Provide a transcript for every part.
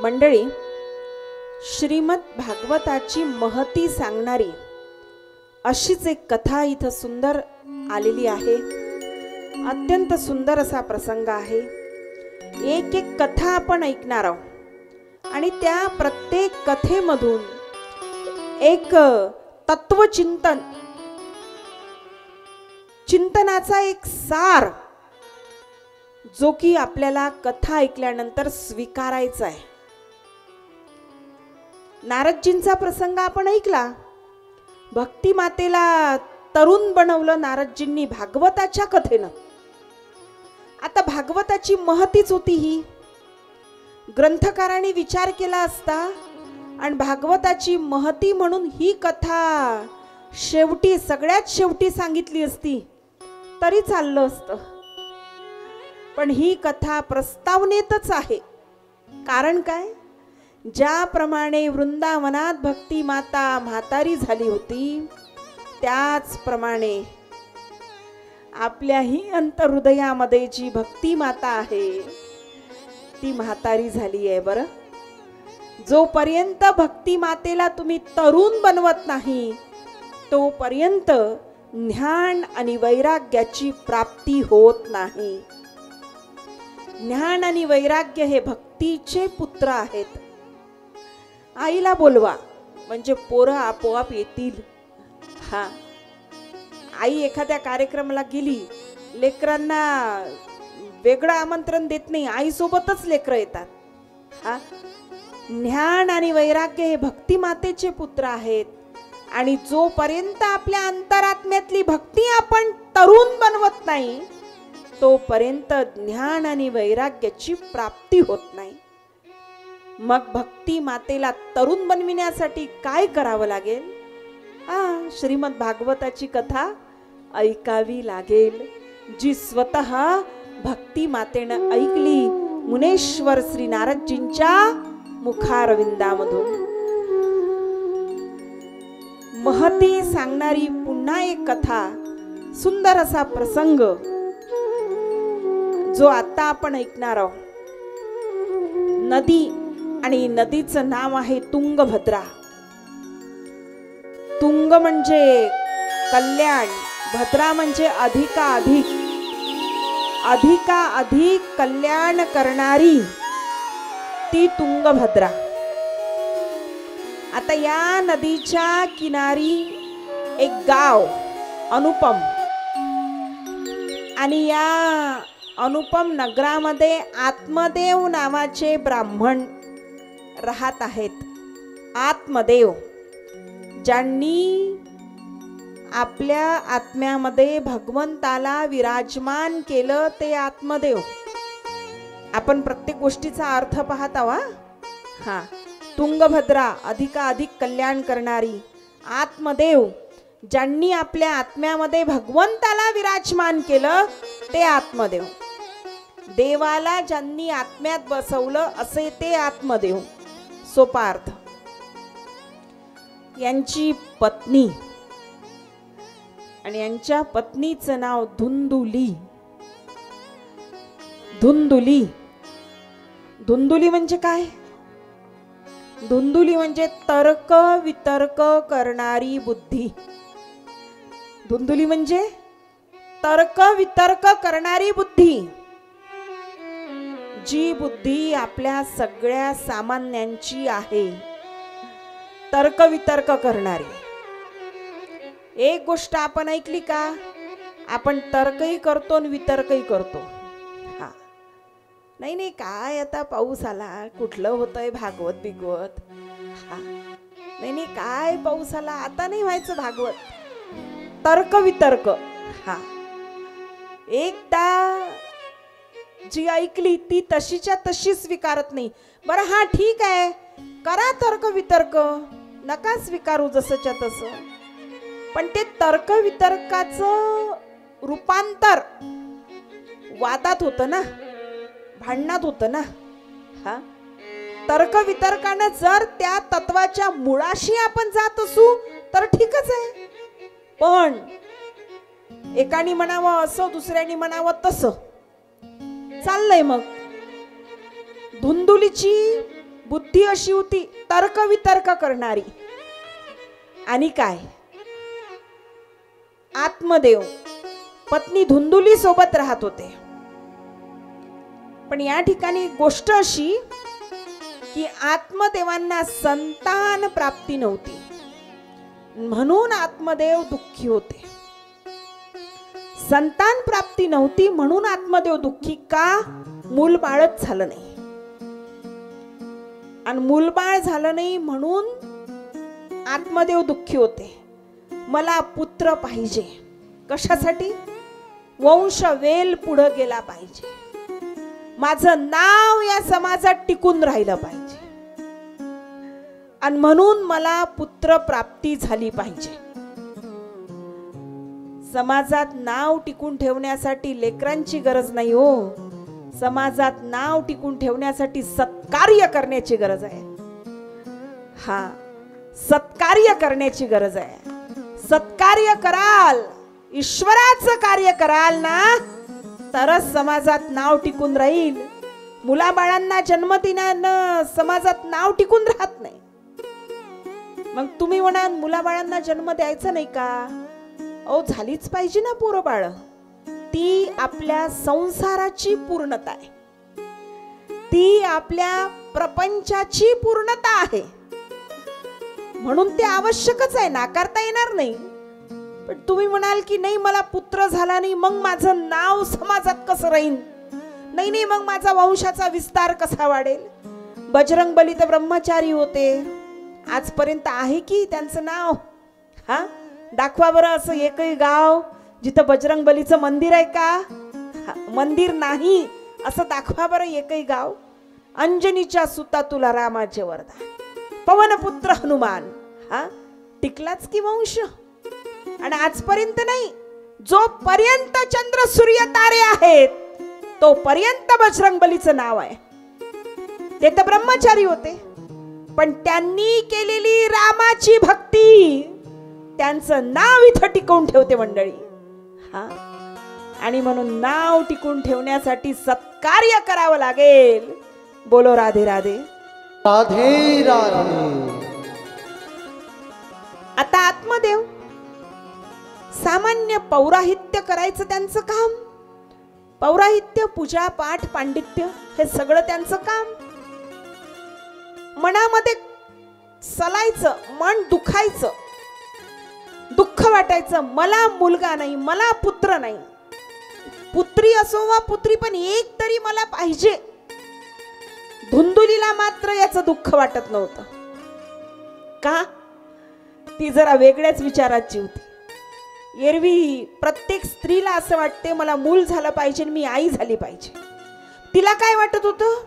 मंडळी, श्रीमद भागवताची महती सांगणारी अशीच एक कथा इथं सुंदर आलेली आहे. अत्यंत सुंदर असा प्रसंग आहे. एक एक कथा आपण ऐकणार आहोत आणि त्या प्रत्येक कथेमधून एक तत्वचिंतन, चिंतनाचा एक सार जो की आपल्याला कथा ऐकल्यानंतर स्वीकारायचा आहे. नारदजींचा प्रसंग आपण ऐकला. भक्ती मातेला तरुण बनवलं नारदजींनी भागवताच्या कथेनं. आता भागवताची महतीच होती ही. ग्रंथकारांनी विचार केला असता आणि भागवताची महती म्हणून ही कथा शेवटी, सगळ्यात शेवटी सांगितली असती तरी चाललं असतं. पण ही कथा प्रस्तावनेतच आहे. कारण काय? ज्याप्रमाणे वृंदावनात भक्ती माता म्हातारी झाली होती, त्याचप्रमाणे आपल्याही अंतर्हृदयामध्ये जी भक्ती माता आहे ती म्हातारी झाली आहे. बरं, जोपर्यंत भक्ती मातेला तुम्ही तरुण बनवत नाही तोपर्यंत ज्ञान आणि वैराग्याची प्राप्ती होत नाही. ज्ञान आणि वैराग्य हे भक्तीचे पुत्र आहेत. आईला बोलवा म्हणजे पोरं आपोआप येतील. हा, आई एखाद्या कार्यक्रमाला गेली, लेकरांना वेगळं आमंत्रण देत नाही, आई सोबतच लेकरं येतात. हा, ज्ञान आणि वैराग्य हे भक्ती मातेचे पुत्र आहेत. आणि जोपर्यंत आपल्या अंतरात्म्यातली भक्ती आपण तरुण बनवत नाही तोपर्यंत ज्ञान आणि वैराग्याची प्राप्ती होत नाही. मग भक्ती मातेला तरुण बनविण्यासाठी काय करावं लागेल? श्रीमद भागवताची कथा ऐकावी लागेल, जी स्वतः भक्ती मातेनं ऐकली मुनेश्वर श्री नारदजींच्या मुखारविंदामधून. महती सांगणारी पुन्हा एक कथा, सुंदर असा प्रसंग जो आता आपण ऐकणार आहोत. नदी, आणि नदीचं नाव आहे तुंगभद्रा. तुंग म्हणजे कल्याण, भद्रा म्हणजे अधिकाधिक, अधिकाधिक कल्याण करणारी ती तुंगभद्रा. आता या नदीच्या किनारी एक गाव अनुपम, आणि या अनुपम नगरामध्ये आत्मदेव नावाचे ब्राह्मण राहत आहेत. आत्मदेव, ज्यांनी आपल्या आत्म्यामध्ये भगवंताला विराजमान केलं ते आत्मदेव. आपण प्रत्येक गोष्टीचा अर्थ पाहत आहोत. हा, तुंगभद्रा अधिकाधिक कल्याण करणारी, आत्मदेव, ज्यांनी आपल्या आत्म्यामध्ये भगवंताला विराजमान केलं ते आत्मदेव. देवाला ज्यांनी आत्म्यात बसवलं असे ते आत्मदेव. सोपा अर्थ. यांची पत्नी, आणि यांच्या पत्नीचं नाव धुंदुली. धुंदुली, धुंदुली म्हणजे काय? धुंदुली म्हणजे तर्क वितर्क करणारी बुद्धी. धुंदुली म्हणजे तर्क वितर्क करणारी बुद्धी. जी बुद्धी आपल्या सगळ्या सामान्यांची आहे, तर्क वितर्क करणारी. एक गोष्ट आपण ऐकली का? आपण तर्कही करतो आणि वितर्कही करतो. हा, नाही नाही, काय आता पाऊस आला, कुठलं होतंय भागवत बिगवत. हा, नाही नाही, काय पाऊस आला, आता नाही व्हायचं भागवत. तर्क वितर्क. हा, एकदा जी ऐकली ती तशीच्या तशी स्वीकारत नाही. बरं, हा ठीक आहे, करा तर्क वितर्क, नका स्वीकारू जसंच्या तसं. पण ते तर्क वितर्काचं रूपांतर वादात होतं ना, भांडणात होतं ना. हा, तर्क वितर्कानं जर त्या तत्वाच्या मुळाशी आपण जात असू तर ठीकच आहे. पण एकाने म्हणावं असं, दुसऱ्याने म्हणावं तसं चाललंय. मग धुंदुलीची बुद्धी अशी होती तर्क वितर्क करणारी. आणि काय, आत्मदेव पत्नी धुंदुली सोबत राहत होते. पण या ठिकाणी गोष्ट अशी की आत्मदेवांना संतान प्राप्ती नव्हती, म्हणून आत्मदेव दुःखी होते. संतान प्राप्ती नव्हती म्हणून आत्मदेव दुःखी का? मूल बाळच झालं नाही. आणि मूलबाळ झालं नाही म्हणून आत्मदेव दुःखी होते. मला पुत्र पाहिजे. कशासाठी? वंश वेल पुढे गेला पाहिजे, माझं नाव या समाजात टिकून राहिलं पाहिजे, आणि म्हणून मला पुत्र प्राप्ती झाली पाहिजे. समाजात नाव टिकून ठेवण्यासाठी लेकरांची गरज नाही हो. समाजात नाव टिकून ठेवण्यासाठी सत्कार्य करण्याची गरज आहे. हा, सत्कार्य करण्याची गरज आहे. सत्कार्य कराल, ईश्वराचं कार्य कराल ना, तरच समाजात नाव टिकून राहील. मुलाबाळांना जन्म दिल्यानं समाजात नाव टिकून राहत नाही. मग तुम्ही म्हणाल मुलाबाळांना जन्म द्यायचा नाही का? अहो, झालीच पाहिजे ना पोरं बाळ. ती आपल्या संसाराची पूर्णता आहे, ती आपल्या प्रपंचाची पूर्णता आहे, म्हणून ते आवश्यकच आहे, नाकारता येणार नाही. पण तुम्ही म्हणाल की नाही मला पुत्र झाला नाही मग माझं नाव समाजात कसं राहील, नाही नाही मग माझा वंशाचा विस्तार कसा वाढेल. बजरंगबली तर ब्रह्मचारी होते, आजपर्यंत आहे की त्यांचं नाव? हा, दाखवा बरं असं एकही गाव जिथं बजरंगबलीचं मंदिर आहे का? मंदिर नाही असं दाखवा बरं एकही गाव. अंजनीच्या सुता तुला रामाचे वरदान, पवनपुत्र हनुमान, हा टिकलाच की वंश. आणि आजपर्यंत नाही, जोपर्यंत चंद्र सूर्य तारे आहेत तोपर्यंत बजरंगबलीचं नाव आहे. ते तर ब्रह्मचारी होते, पण त्यांनी केलेली रामाची भक्ती त्यांचं नाव इथं टिकवून ठेवते मंडळी. हा, आणि म्हणून नाव टिकून ठेवण्यासाठी सत्कार्य करावं लागेल. बोलो राधे राधे राधे राधे. आता आत्मदेव सामान्य पौराहित्य करायचं त्यांचं काम. पौराहित्य, पूजा पाठ, पांडित्य हे सगळं त्यांचं काम. मनामध्ये सलायचं, मन दुखायचं, दुःख वाटायचं, मला मुलगा नाही, मला पुत्र नाही. पुत्री असो वा पुत्री, पण एक तरी मला पाहिजे. धुंदुलीला मात्र याचं दुःख वाटत नव्हतं. का? ती जरा वेगळ्याच विचाराची होती. एरवी प्रत्येक स्त्रीला असं वाटते मला मूल झालं पाहिजे, मी आई झाली पाहिजे. तिला काय वाटत होतं?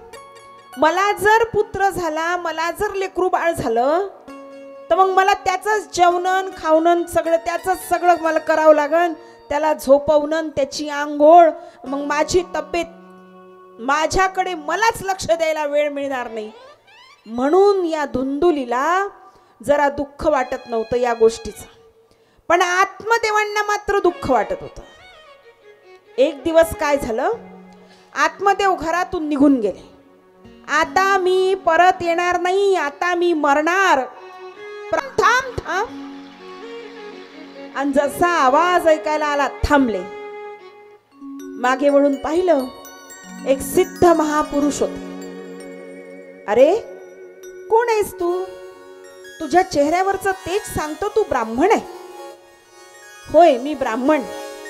मला जर पुत्र झाला, मला जर लेकरू बाळ झालं तर मग मला त्याचंच जेवण खावणं सगळं त्याचंच सगळं मला करावं लागन, त्याला झोपवणं, त्याची आंघोळ, मग माझी तब्येत, माझ्याकडे मलाच लक्ष द्यायला वेळ मिळणार नाही. म्हणून या धुंदुलीला जरा दुःख वाटत नव्हतं या गोष्टीचं. पण आत्मदेवांना मात्र दुःख वाटत होतं. एक दिवस काय झालं, आत्मदेव घरातून निघून गेले. आता मी परत येणार नाही, आता मी मरणार. थांब थांब. आणि जसा आवाज ऐकायला आला थांबले. मागे वळून पाहिलं, एक सिद्ध महापुरुष होते. अरे कोण आहेस तू? तुझ्या चेहऱ्यावरचं तेज सांगतो तू ब्राह्मण आहे. होय, मी ब्राह्मण,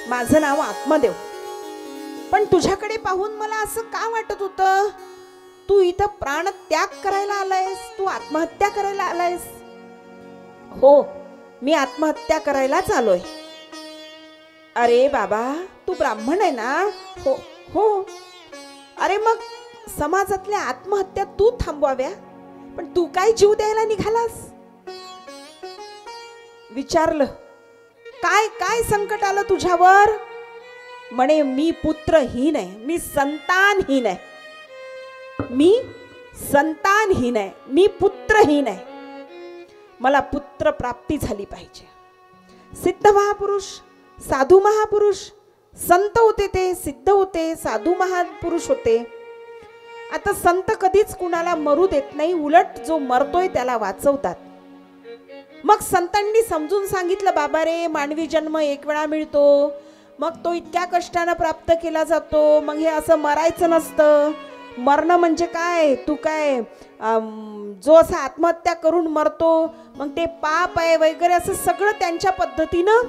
माझं नाव आत्मदेव. पण तुझ्याकडे पाहून मला असं का वाटत होतं, तू इथं प्राण त्याग करायला आलायस, तू आत्महत्या करायला आलायस? हो, मी आत्महत्या करायलाच आलोय. अरे बाबा, तू ब्राह्मण आहे ना? हो हो. अरे मग समाजातल्या आत्महत्या तू थांबवाव्या, पण तू काय जीव द्यायला निघालास? विचारलं, काय काय संकट आलं तुझ्यावर? म्हणे, मी पुत्रहीन आहे, मी संतानहीन आहे, मी संतानहीन आहे, मी पुत्रहीन आहे, मला पुत्र प्राप्ती झाली पाहिजे. सिद्ध महापुरुष, साधू महापुरुष, संत होते, ते सिद्ध होते, साधू महापुरुष होते. आता संत कधीच कुणाला मरू देत नाही, उलट जो मरतोय त्याला वाचवतात. मग संतांनी समजून सांगितलं, बाबा रे, मानवी जन्म एक वेळा मिळतो, मग तो इतक्या कष्टानं प्राप्त केला जातो, मग हे असं मरायचं नसतं. मरणं म्हणजे काय, तू काय जो असा आत्महत्या करून मरतो मग ते पाप आहे वगैरे, असं सगळं त्यांच्या पद्धतीनं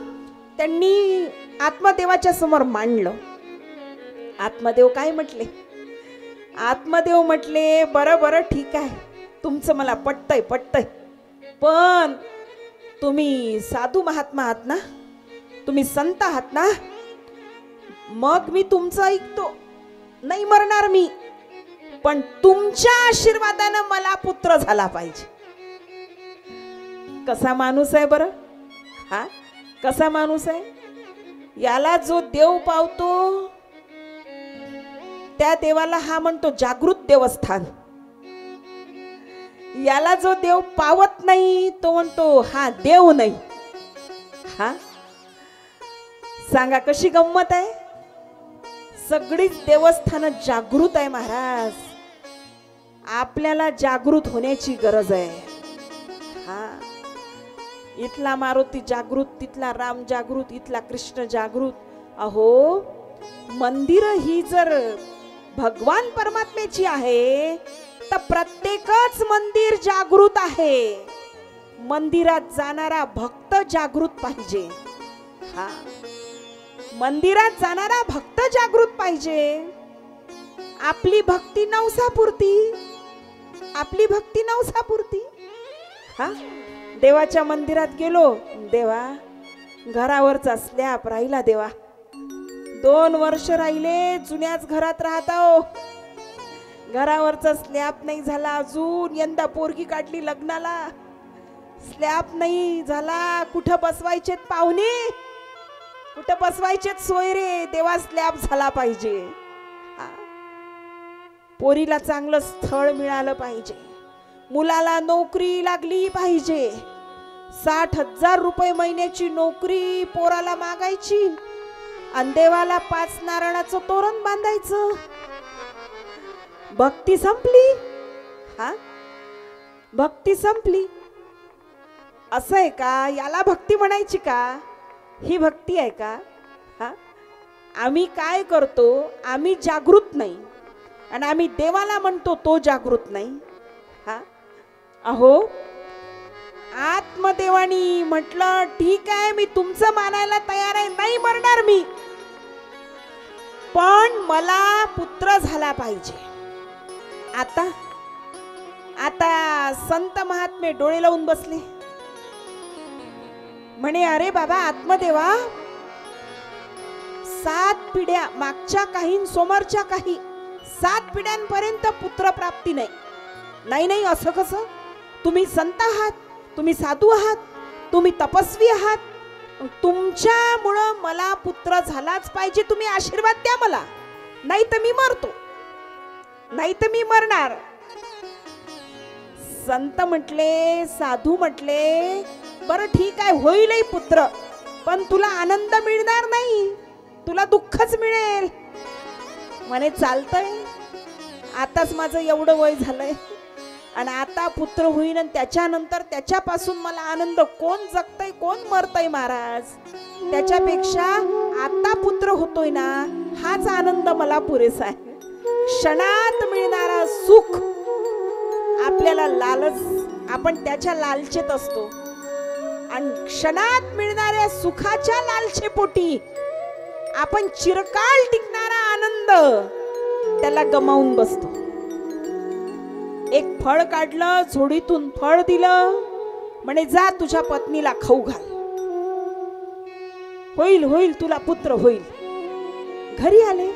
त्यांनी आत्मदेवाच्या समोर मांडलं. आत्मदेव काय म्हटले? आत्मदेव म्हटले, बरं बरं ठीक आहे, तुमचं मला पटतंय, पण तुम्ही साधू महात्मा आहात ना, तुम्ही संत आहात ना, मग मी तुमचं ऐकतो, नाही मरणार मी, पण तुमच्या आशीर्वादानं मला पुत्र झाला पाहिजे. कसा माणूस आहे बरं हा, कसा माणूस आहे? याला जो देव पावतो त्या देवाला हा म्हणतो जागृत देवस्थान. याला जो देव पावत नाही तो म्हणतो हा देव नाही. हा सांगा कशी गंमत आहे. सगळीच देवस्थान जागृत आहे महाराज. आपल्याला जागृत होण्याची गरज आहे. हा इथला मारुती जागृत, तिथला राम जागृत, इथला कृष्ण जागृत. अहो मंदिर ही जर भगवान परमात्म्याची आहे तर प्रत्येकच मंदिर जागृत आहे. मंदिरात जाणारा भक्त जागृत पाहिजे. हा मंदिरात जाणारा भक्त जागृत पाहिजे. आपली भक्ती नवसापुरती, आपली भक्ती नवसापुरती. हा देवाच्या मंदिरात गेलो, देवा घरावरचा स्लॅब राहिला, देवा 2 वर्ष राहिले, जुन्याच घरात राहतो, घरावरचा स्लॅब नाही झाला अजून, यंदा पोरगी काढली लग्नाला, स्लॅब नाही झाला, कुठं बसवायचेत पाहुणे, कुठं बसवायचेत सोयरे, देवा स्लॅब झाला पाहिजे. पोरीला चांगलं स्थळ मिळालं पाहिजे, मुलाला नोकरी लागली पाहिजे. 60,000 रुपये महिन्याची नोकरी पोराला मागायची आणि देवाला 5 नारळाचं तोरण बांधायचं. भक्ती संपली. हा भक्ती संपली. असं आहे का? याला भक्ती म्हणायची का? ही भक्ती आहे का? हा आम्ही काय करतो, आम्ही जागृत नाही आणि आम्ही देवाला म्हणतो तो जागृत नाही. हा अहो आत्मदेवानी म्हटलं ठीक आहे, मी तुमचं मानायला तयार आहे, नाही मरणार मी, पण मला पुत्र झाला पाहिजे. आता आता संत महात्मे डोळे लावून बसले, म्हणे अरे बाबा आत्मदेवा, 7 पिढ्या मागच्या काही समोरच्या काही 7 पिढ्यांपर्यंत पुत्र प्राप्ती नाही. नाही नाही असं कसं? तुम्ही संत आहात, तुम्ही साधू आहात, तुम्ही तपस्वी आहात, तुमच्यामुळं मला पुत्र झालाच पाहिजे, तुम्ही आशीर्वाद द्या मला, नाही तर मी मरतो, नाही तर मी मरणार. संत म्हटले, साधू म्हटले, बरं ठीक आहे, होईलही पुत्र, पण तुला आनंद मिळणार नाही, तुला दुःखच मिळेल. म्हणे चालतंय, आताच माझं एवढं वय झालंय आणि आता पुत्र होईन आणि त्याच्यानंतर त्याच्यापासून मला आनंद, कोण जगतय कोण मरतय महाराज, त्याच्यापेक्षा आता पुत्र होतोय ना हाच आनंद मला पुरेसा आहे. क्षणात मिळणारा सुख आपल्याला लालच, आपण त्याच्या लालचेत असतो आणि क्षणात मिळणाऱ्या सुखाच्या लालचेपोटी आपण चिरकाल टिकणारा आनंद त्याला गमावून बसतो. एक फळ काढलं, झोडीतून फळ दिलं, म्हणे जा तुझ्या पत्नीला खाऊ घाल, होईल होईल तुला पुत्र होईल. घरी आले,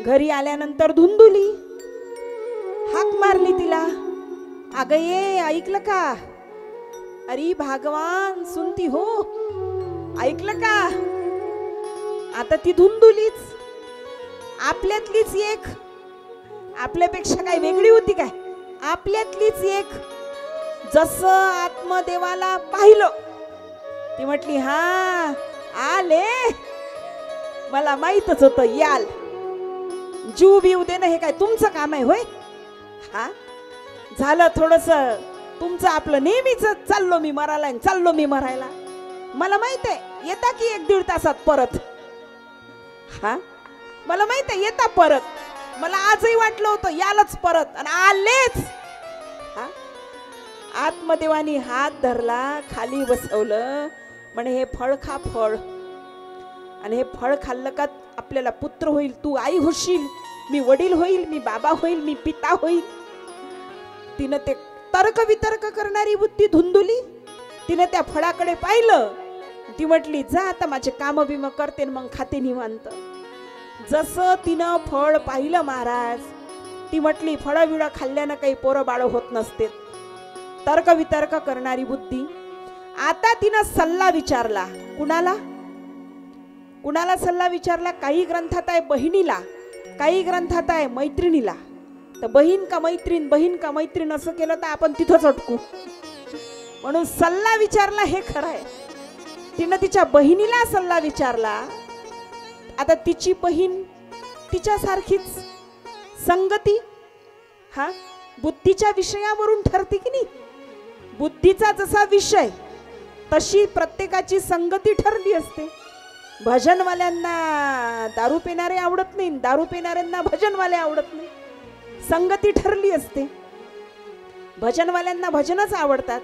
घरी आल्यानंतर धुंदुली हाक मारली तिला, अगं ये, ऐकलं का? अरे भगवान सुनती हो, ऐकलं का? आता ती धुंदुलीच, आपल्यातलीच एक, आपल्यापेक्षा काय वेगळी होती काय? आपल्यातलीच एक. जसं आत्मदेवाला पाहिलं ती म्हटली, हा आले, मला माहीतच होतं याल. जीव बिव देणं हे काय तुमचं काम आहे होय? हा, झालं थोडस तुमचं आपलं नेहमीच, चाललो मी मरायला, चाललो मी मरायला. मला माहित आहे येता की 1-1.5 तासात परत. हा, मला माहित आहे येता परत. मला आजही वाटलं होतं यालाच परत, आणि आलेच. हा, आत्मदेवानी हात धरला, खाली बसवलं, म्हणे हे फळ खा, फळ. आणि हे फळ खाल्लं का आपल्याला पुत्र होईल, तू आई होशील, मी वडील होईल, मी बाबा होईल, मी पिता होईल. तिनं ते तर्क वितर्क करणारी बुद्धी धुंदुली. तिनं त्या फळाकडे पाहिलं, ती म्हटली जा आता माझे काम बिम करते मग खाते निवांत. जसं तिनं फळ पाहिलं महाराज, ती म्हटली फळं बिळं खाल्ल्यानं काही पोरं बाळ होत नसते. तर्क वितर्क करणारी बुद्धी. आता तिनं सल्ला विचारला. कुणाला? कुणाला सल्ला विचारला? काही ग्रंथात आहे बहिणीला, काही ग्रंथात आहे मैत्रिणीला. तर बहीण का मैत्रीण, बहीण का मैत्रीण असं केलं तर आपण तिथंच अटकू. म्हणून सल्ला विचारला हे खरं आहे. तिनं तिच्या बहिणीला सल्ला विचारला. आता तिची बहीण तिच्यासारखीच संगती, हा, बुद्धीच्या विषयावरून ठरते की नाही. बुद्धीचा जसा विषय तशी प्रत्येकाची संगती ठरली असते. भजनवाल्यांना दारू पिणारे आवडत नाही, दारू पिणाऱ्यांना भजनवाले आवडत नाही. संगती ठरली असते. भजनवाल्यांना भजनच आवडतात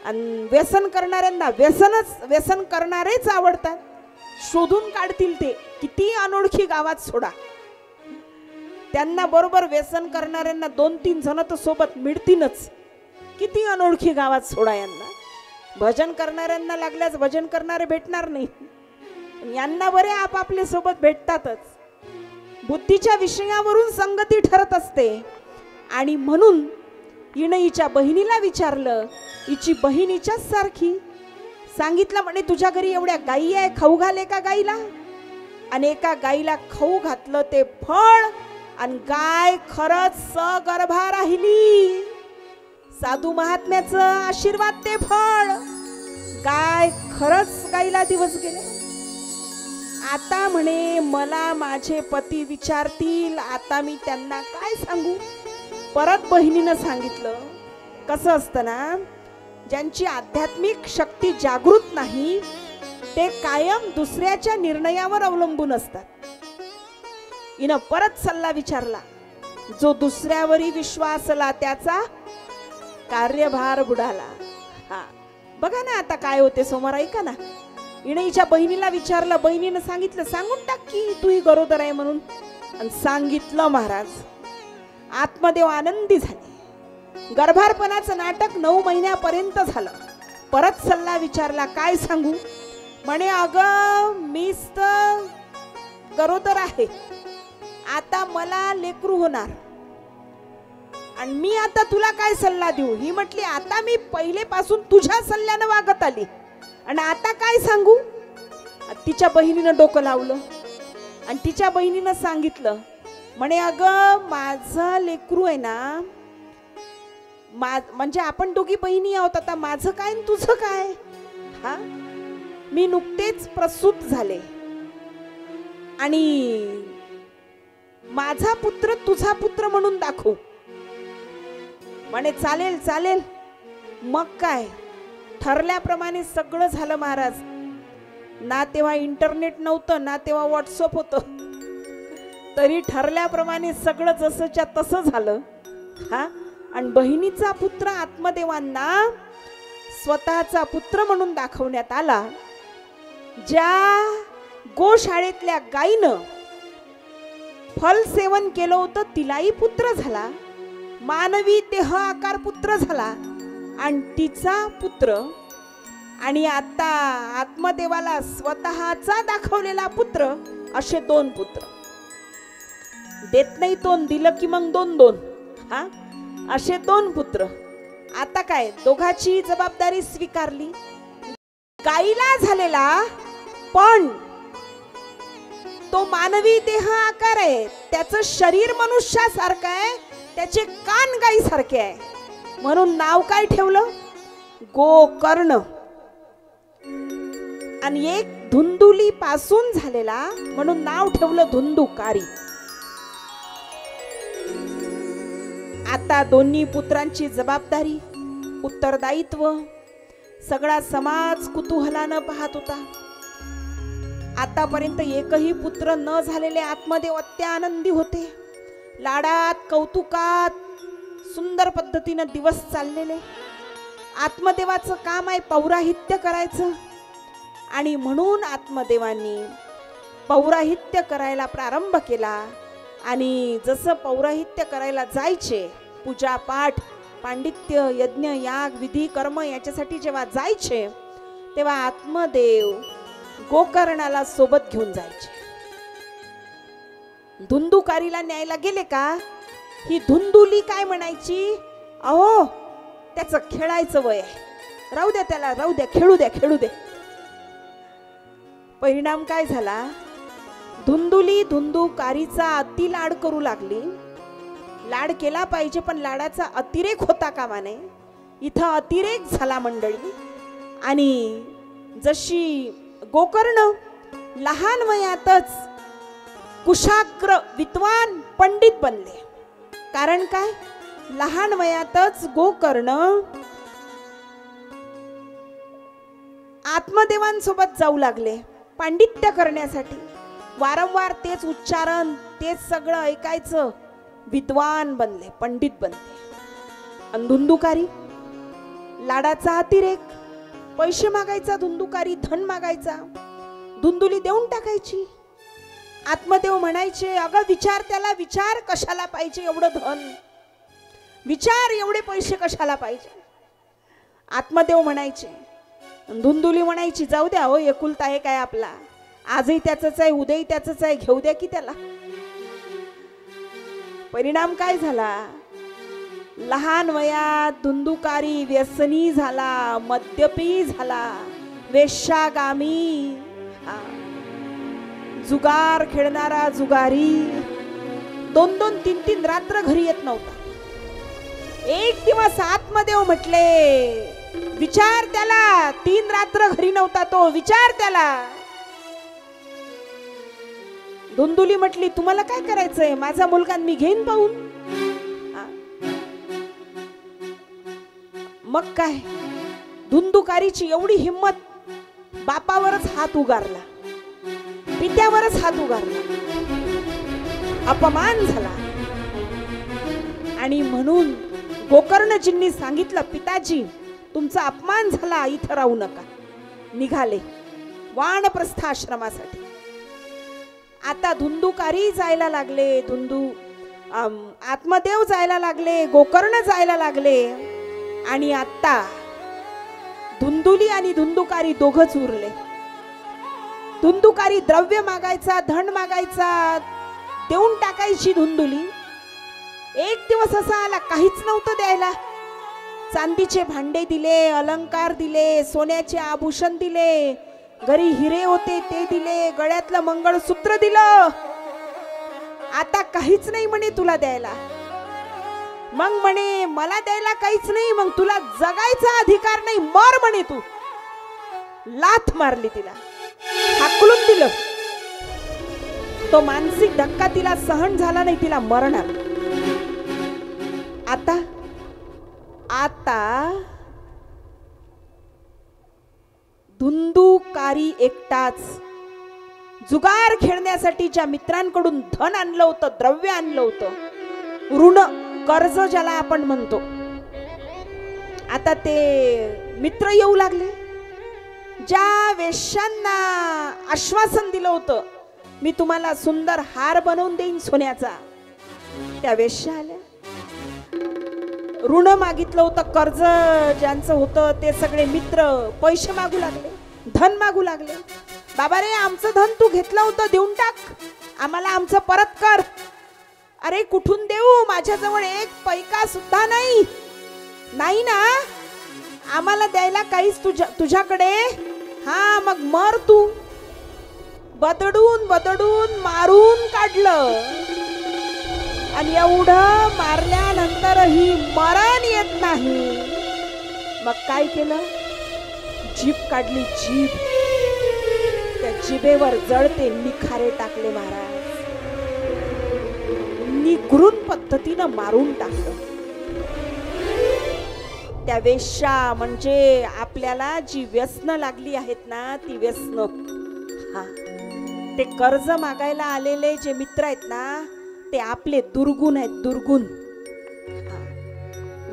आणि व्यसन करणाऱ्यांना व्यसन करणारेच आवडतात. शोधून काढतील ते, किती अनोळखी गावात सोडा, त्यांना बरोबर व्यसन करणाऱ्यांना 2-3 जण तर सोबत मिळतीलच. किती अनोळखी गावात सोडा यांना. भजन करणाऱ्यांना लागल्यास भजन करणारे भेटणार नाही, यांना बरे आपापले सोबत भेटतातच. बुद्धीच्या विषयावरून संगती ठरत असते. आणि म्हणून हिनं हिच्या बहिणीला विचारलं. हिची बहीण हिच्याच सारखी. सांगितलं म्हणे तुझ्या घरी एवढ्या गायी आहे, खाऊ घाल एका गाईला. आणि एका गाईला खाऊ घातलं ते फळ, आणि गाय खरंच सगर्भा राहिली. साधू महात्म्याचं आशीर्वाद ते फळ. गाय खरंच गाईला दिवस गेले. आता म्हणे मला माझे पती विचारतील, आता मी त्यांना काय सांगू. परत बहिणीनं सांगितलं. कसं असतं ना, ज्यांची आध्यात्मिक शक्ती जागृत नाही ते कायम दुसऱ्याच्या निर्णयावर अवलंबून असतात. हिनं परत सल्ला विचारला. जो दुसऱ्यावरी विश्वासला त्याचा कार्यभार बुडाला. हा, बघा ना आता काय होते समोर, ऐका ना. हिने हिच्या बहिणीला विचारलं, बहिणीनं सांगितलं, सांगून टाक की तू ही गरोदर आहे म्हणून. आणि सांगितलं महाराज. आत्मदेव आनंदी झाले. गर्भारपणाचं नाटक 9 महिन्यापर्यंत झालं. परत सल्ला विचारला, काय सांगू. म्हणे अगं मीच तर गरोदर आहे, आता मला लेकरू होणार, आणि मी आता तुला काय सल्ला देऊ. ही म्हटली आता मी पहिलेपासून तुझ्या सल्ल्यानं वागत आली, आणि आता काय सांगू. तिच्या बहिणीनं डोकं लावलं आणि तिच्या बहिणीनं सांगितलं. म्हणे अगं माझं लेकरू आहे ना, म्हणजे आपण दोघी बहिणी आहोत, आता माझं काय आणि तुझं काय. हा, मी नुकतेच प्रसूत झाले आणि माझा पुत्र तुझा पुत्र म्हणून दाखवू. म्हणे चालेल चालेल. मग काय, ठरल्याप्रमाणे सगळं झालं महाराज. ना तेव्हा इंटरनेट नव्हतं, ना तेव्हा व्हॉट्सअप होतं, तरी ठरल्याप्रमाणे सगळं जसंच्या तसं झालं. हा, आणि बहिणीचा पुत्र आत्मदेवांना स्वतःचा पुत्र म्हणून दाखवण्यात आला. ज्या गोशाळेतल्या गायीनं फल सेवन केलं होतं तिलाही पुत्र झाला, मानवी देह आकार पुत्र झाला, आणि तिचा पुत्र, आणि आता आत्मदेवाला स्वतःचा दाखवलेला पुत्र, असे 2 पुत्र. देत नाही तोंड, दिलं की मग 2-2. हा, असे 2 पुत्र. आता काय, दोघाची जबाबदारी स्वीकारली. गाईला झालेला, पण तो मानवी देह आकार आहे, त्याचं शरीर मनुष्यासारखं आहे, त्याचे कान गाईसारखे आहे. म्हणून नाव काय ठेवलं, गोकर्ण. आणि एक धुंदुली पासून झालेला म्हणून नाव ठेवलं धुंदुकारी. आता दोन्ही पुत्रांची जबाबदारी, उत्तरदायित्व सगळा समाज कुतूहलानं पाहत होता. आतापर्यंत एकही पुत्र न झालेले आत्मदेव अत्यानंदी होते. लाडात कौतुकात सुंदर पद्धतीनं दिवस चाललेले. आत्मदेवाचं काम आहे पौराहित्य करायचं, आणि म्हणून आत्मदेवांनी पौराहित्य करायला प्रारंभ केला. आणि जसं पौराहित्य करायला जायचे, पूजा पाठ पांडित्य यज्ञ याग विधी कर्म याच्यासाठी जेव्हा जायचे, तेव्हा आत्मदेव गोकर्णाला सोबत घेऊन जायचे. धुंदुकारीला न्यायला गेले का, ही धुंदुली काय म्हणायची, अहो त्याचं खेळायचं वय आहे, राहू द्या त्याला, राहू द्या, खेळू द्या, खेळू द्या. परिणाम काय झाला, धुंदुली धुंदुकारीचा अति लाड करू लागली. लाड केला पाहिजे, पण लाडाचा अतिरेक होता कामा नये. इथं अतिरेक झाला मंडळी. आणि जशी गोकर्ण लहान वयातच कुशाग्र विद्वान पंडित बनले. कारण काय, लहान वयातच गोकर्ण आत्मदेवांसोबत जाऊ लागले पांडित्य करण्यासाठी. वारंवार तेच उच्चारण, तेच सगळं ऐकायचं. विद्वान बनले, पंडित बनले. आणि धुंदुकारी लाडाचा अतिरेक, पैसे मागायचा धुंदुकारी, धन मागायचा, धुंदुली देऊन टाकायची. आत्मदेव म्हणायचे, अगं विचार त्याला, विचार कशाला पाहिजे एवढं धन, विचार एवढे पैसे कशाला पाहिजे. आत्मदेव म्हणायचे, धुंदुली म्हणायची, जाऊ द्या हो, एकुलता आहे काय आपला, आजही त्याचंच आहे, उद्याही त्याचंच आहे, घेऊ द्या की त्याला. परिणाम काय झाला, लहान वयात धुंदुकारी व्यसनी झाला, मद्यपी झाला, वेश्यागामी, जुगार खेळणारा जुगारी. 2-2, 3-3 रात्र घरी येत नव्हता. एक दिवस आत्मदेव म्हटले, विचार त्याला, 3 रात्र घरी नव्हता तो, विचार त्याला. धुंदुली म्हटली, तुम्हाला काय करायचंय, माझा मुलगा मी घेईन पाहून. मग काय, धुंदुकारीची एवढी हिम्मत, बापावरच हात उगारला, पित्यावरच हात उगारला, अपमान झाला. आणि म्हणून गोकर्णजींनी सांगितलं, पिताजी तुमचा अपमान झाला, इथं राहू नका. निघाले वानप्रस्थ आश्रमासाठी. आता धुंदुकारी जायला लागले, आत्मदेव जायला लागले, गोकर्ण जायला लागले. आणि आता धुंदुली आणि धुंदुकारी दोघच उरले. धुंदुकारी द्रव्य मागायचा, धन मागायचा, देऊन टाकायची धुंदुली. एक दिवस असा आला, काहीच नव्हतं द्यायला. चांदीचे भांडे दिले, अलंकार दिले, सोन्याचे आभूषण दिले, घरी हिरे होते ते दिले, गळ्यातलं मंगळसूत्र दिलं. आता काहीच नाही म्हणे तुला द्यायला. मग म्हणे मला द्यायला काहीच नाही, मग तुला जगायचा अधिकार नाही, मर म्हणे तू. लाथ मारली तिला, हाकलून दिलं. तो मानसिक धक्का तिला सहन झाला नाही, तिला मरण आलं. आता धुंदुकारी एकटाच जुगार खेळण्यासाठी ज्या मित्रांकडून धन आणलं होतं, द्रव्य आणलं होतं, ऋण कर्ज ज्याला आपण म्हणतो, आता ते मित्र येऊ लागले. ज्या वेश्यांना आश्वासन दिलं होतं, मी तुम्हाला सुंदर हार बनवून देईन सोन्याचा, त्या वेश्या आल्या. ऋण मागितलं होतं, कर्ज ज्यांचं होतं ते सगळे मित्र पैसे मागू लागले, धन मागू लागले. बाबा रे, आमचं धन तू घेतलं होतं, देऊन टाक, आम्हाला आमचं परत कर. अरे कुठून देऊ, माझ्याजवळ एक पैका सुद्धा नाही. नाही ना, आम्हाला द्यायला काहीच तुझ्याकडे. हा मग मर तू. बदडून बदडून मारून काढलं. आणि एवढं मारल्यानंतरही मरण येत नाही. मग काय केलं, जीभ काढली, जीभ. त्या जिभेवर जळते निखारे टाकले महाराज. निगृण पद्धतीनं मारून टाकलं. त्या वेश्या म्हणजे आपल्याला जी व्यसनं लागली आहेत ना, ती व्यसनं. हा, ते कर्ज मागायला आलेले जे मित्र आहेत ना, ते आपले दुर्गुण आहेत, दुर्गुण.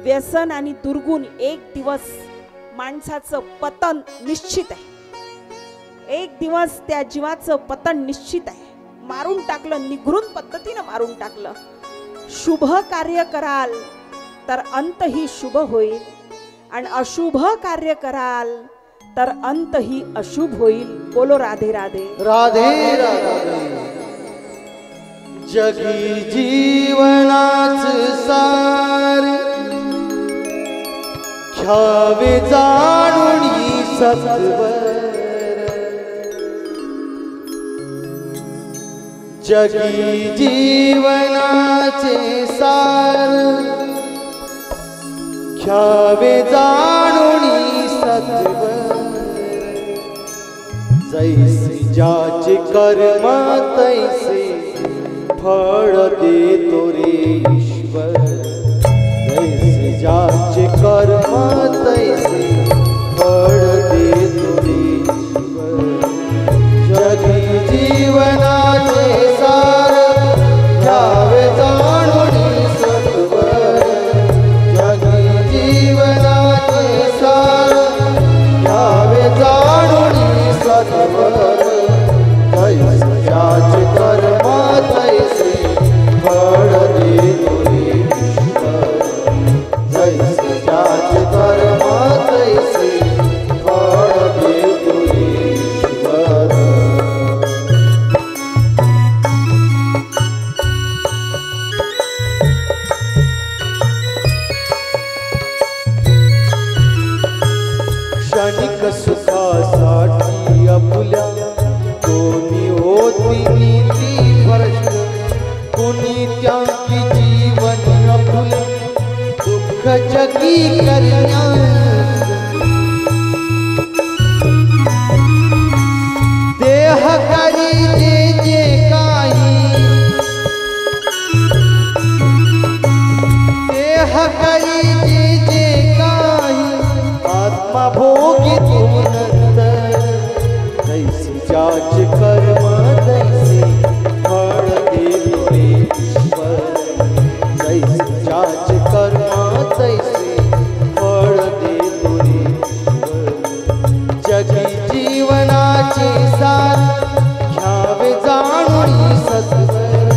व्यसन आणि दुर्गुण एक दिवस माणसाचं पतन निश्चित आहे. एक दिवस त्या जीवाचं पतन निश्चित आहे. मारून टाकलं, निघृण पद्धतीनं मारून टाकलं. शुभ कार्य कराल तर अंत ही शुभ होईल, आणि अशुभ कार्य कराल तर अंत ही अशुभ होईल. बोलो राधे राधे. राधे राधे. जगी जीवनाच सार घ्यावे जाणून सत्वर. जगी जीवनाचे सार घ्यावे जाणून सत्वर. जैसे ज्याचे कर्म तैसे फळ देतो रे ईश्वर. जैसे ज्याचे कर्म तैसे फळ देतो रे ईश्वर. जगी जीवनाचे सार घ्यावे जाणून सत्वर. जगी जीवनाचे सार घ्यावे जाणून सत्वर. जैसे ज्याचे कर्म तैसे फळ देतो रे ईश्वर. जैसे ज्याचे कर्म तैसे फळ देतो रे ईश्वर. क्षणिक सुखासाठी आपुल्या कोणी होती नीती भ्रष्ट. कोणी त्यांची जीवन आपुल दुःख जगी करण्या. देह करी जे जे काही, देह करी जे जे काही, आत्मा भोगी तू नंतर. जैसे ज्याचे कर्म तैसे फळ देतो रे ईश्वर. जैसे ज्याचे कर्म तैसे फळ देतो रे ईश्वर. जगी जीवनाचे सार घ्यावे जाणून सत्वर.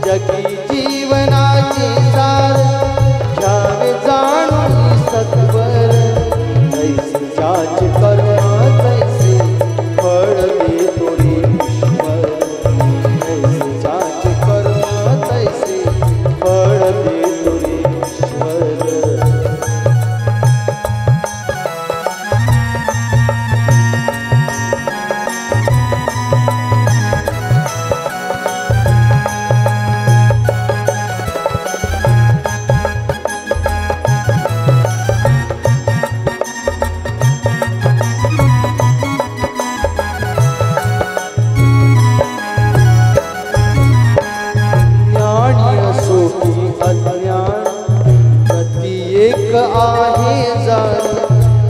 जगी जीवनाचे सार घ्यावे जाणून सत्वर. जैसे ज्याचे कर्म तैसे फळ देतो रे ईश्वर. जैसे ज्याचे कर्म तैसे फळ देतो रे ईश्वर. एक आहे जाण.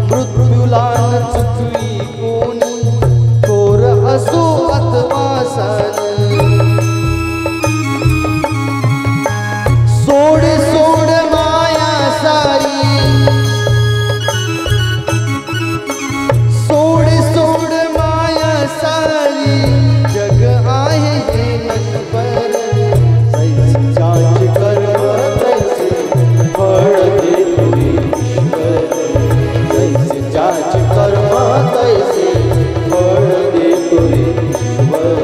मृत्यूला न चुकवी कोणी, थोर असो अथवा सान. सोड सोड माया सारी, सोड सोड माया सारी. जग आहे हे नश्वर. जैसे ज्याचे कर्म तैसे फळ देतो रे ईश्वर. जैसे ज्याचे कर्म तैसे फळ देतो रे ईश्वर.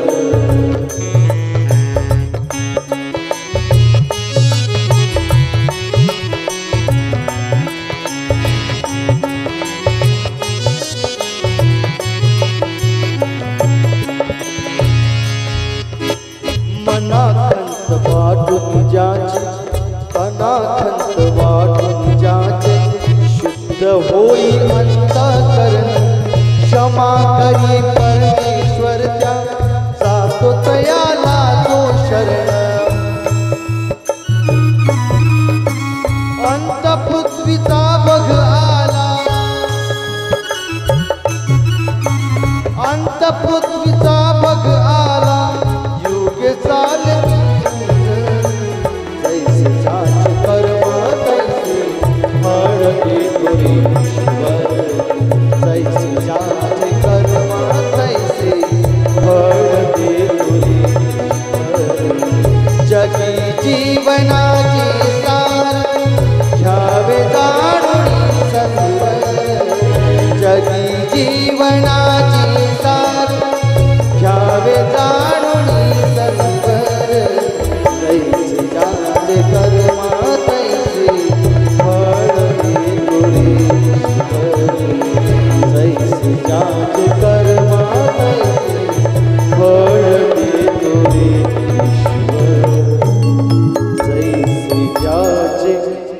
मनाखंत वाटून ज्याचे, अनाखंत वाटून ज्याचे, शुद्ध होई अंतःकरण. क्षमा करी परमेश्वर त्या, जातो तयाला तो शरण.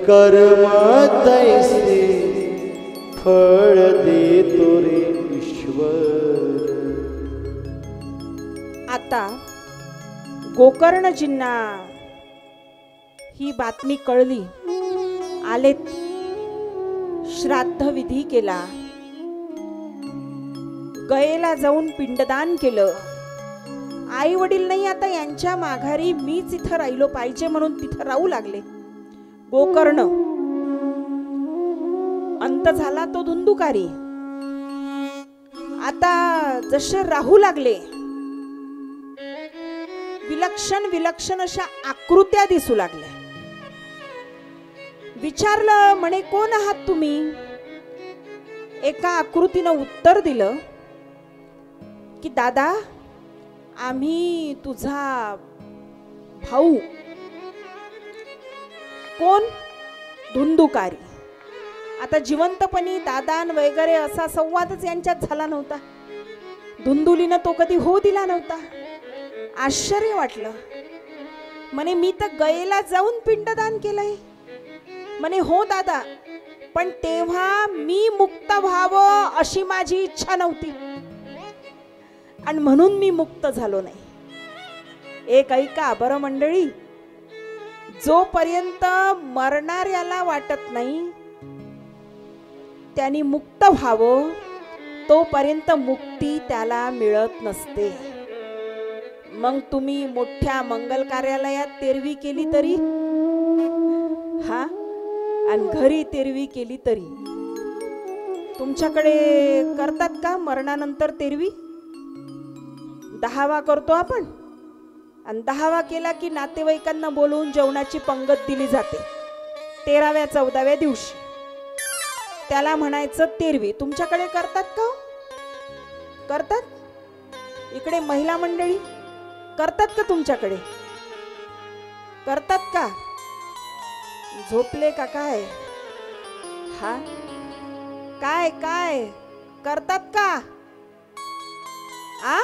कर्म तैसे फळ देतो रे ईश्वर. आता गोकर्णजींना ही बातमी कळली. आलेत, श्राद्ध विधी केला, गयेला जाऊन पिंडदान केलं. आई वडील नाही, आता यांच्या माघारी मीच इथं राहिलो पाहिजे म्हणून तिथं राहू लागले. गोकर्ण अंत झाला तो धुंदुकारी. आता जसे राहू लागले, विलक्षण विलक्षण अशा आकृत्या दिसू लागल्या. विचारलं, म्हणे कोण आहात तुम्ही? एका आकृतीनं उत्तर दिलं की दादा, आम्ही तुझा भाऊ. कोण? धुंदुकारी. आता जिवंतपणी दादान वगैरे असा संवादच यांच्यात झाला नव्हता. धुंदुलीनं तो कधी हो दिला नव्हता. आश्चर्य वाटलं. म्हणे मी तर गयेला जाऊन पिंडदान केलंय. म्हणे हो दादा, पण तेव्हा मी मुक्त व्हावं अशी माझी इच्छा नव्हती आणि म्हणून मी मुक्त झालो नाही. एक ऐका बरं मंडळी, जोपर्यंत मरणाऱ्याला वाटत नाही त्यांनी मुक्त व्हावं, तोपर्यंत मुक्ती त्याला मिळत नसते. मग तुम्ही मोठ्या मंगल कार्यालयात तेरवी केली तरी, हा, आणि घरी तेरवी केली तरी, तुमच्याकडे करतात का मरणानंतर तेरवी? 10वा करतो आपण, आणि 10वा केला की नातेवाईकांना बोलवून जेवणाची पंगत दिली जाते. 13व्या 14व्या दिवशी त्याला म्हणायचं तेरवी. तुमच्याकडे करतात का? करतात? इकडे महिला मंडळी करतात का? तुमच्याकडे करतात का? झोपले का काय? हा, काय काय करतात का? आ,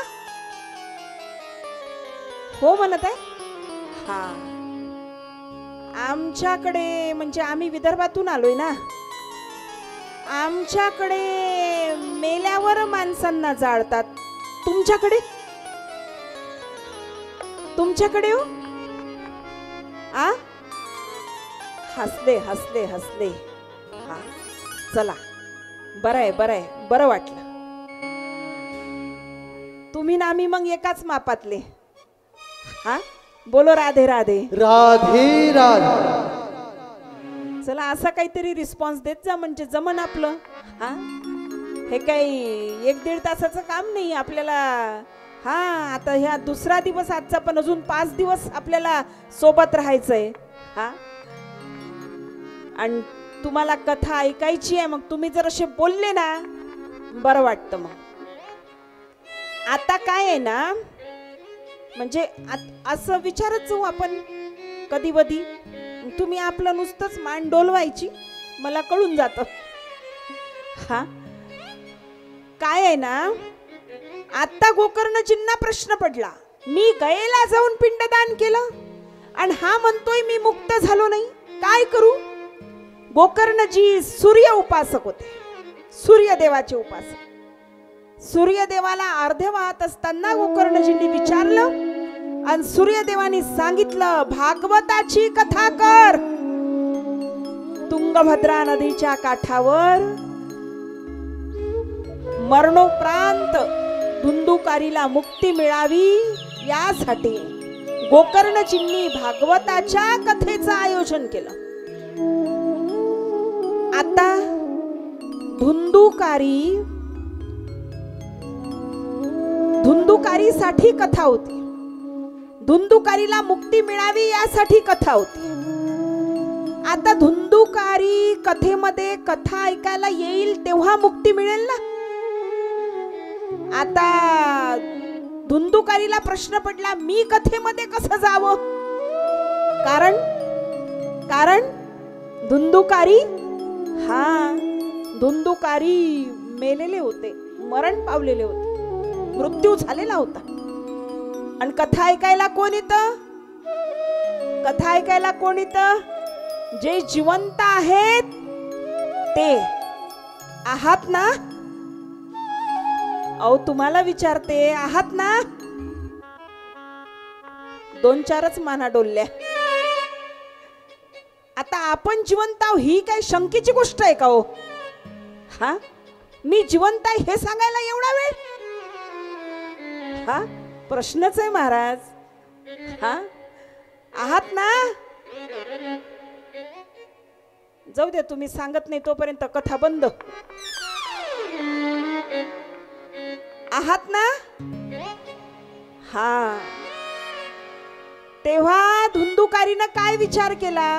हो म्हणत आहे. हा, आमच्याकडे म्हणजे आम्ही विदर्भातून आलोय ना, आमच्याकडे मेल्यावर माणसांना जाळतात. तुमच्याकडे? तुमच्याकडे हो? आ, हसले हसले हसले. हा, चला, बरं आहे बरं आहे, बरं वाटलं. तुम्ही ना आम्ही मग एकाच मापातले. हा, बोलो राधे राधे. राधे राधे. चला, असा काहीतरी रिस्पॉन्स देत जा म्हणजे जमन आपलं. हा, हे काही 1-1.5 तासाचं काम नाही आपल्याला. हा, आता ह्या दुसरा दिवस आजचा, पण अजून 5 दिवस आपल्याला सोबत राहायचंय. हा, आणि तुम्हाला कथा ऐकायची आहे, मग तुम्ही जर असे बोलले ना बरं वाटतं. मग आता काय आहे ना, म्हणजे असं विचारत जाऊ आपण कधी कधी. तुम्ही आपलं नुसतंच मान डोलवायची, मला कळून जातं. हा, काय आहे ना, आता गोकर्णजींना प्रश्न पडला, मी गयेला जाऊन पिंडदान केलं आणि हा म्हणतोय मी मुक्त झालो नाही, काय करू? गोकर्णजी सूर्य उपासक होते, सूर्यदेवाचे उपासक. सूर्यदेवाला अर्ध्य वाहत असताना गोकर्णजींनी विचारलं आणि सूर्यदेवानी सांगितलं, भागवताची कथा कर. तुंगभद्रा नदीच्या काठावर मरणोपरांत धुंदुकारीला मुक्ती मिळावी यासाठी गोकर्णजींनी भागवताच्या कथेचं आयोजन केलं. आता धुंदुकारीसाठी कथा होती, धुंदुकारीला मुक्ती मिळावी यासाठी कथा होती. आता धुंदुकारी कथेमध्ये कथा ऐकायला येईल तेव्हा मुक्ती मिळेल ना. आता धुंदुकारीला प्रश्न पडला, मी कथेमध्ये कसं जावं? कारण धुंदुकारी, हा, धुंदुकारी मेलेले होते, मरण पावलेले होते, मृत्यू झालेला होता. आणि कथा ऐकायला कोण येतं? कथा ऐकायला कोण येतं? जे जिवंत आहेत ते आहात ना? अहो तुम्हाला विचारते, आहात ना? 2-4च माना डोलल्या. आता आपण जिवंत आहो ही काय शंकेची गोष्ट आहे का हो? हा, मी जिवंत आहे हे सांगायला एवढा वेळ? हा, प्रश्नच आहे महाराज. हा, आहात ना? जाऊ दे, तुम्ही सांगत नाही तोपर्यंत कथा बंद. आहात ना? हा. तेव्हा धुंदुकारीनं काय विचार केला?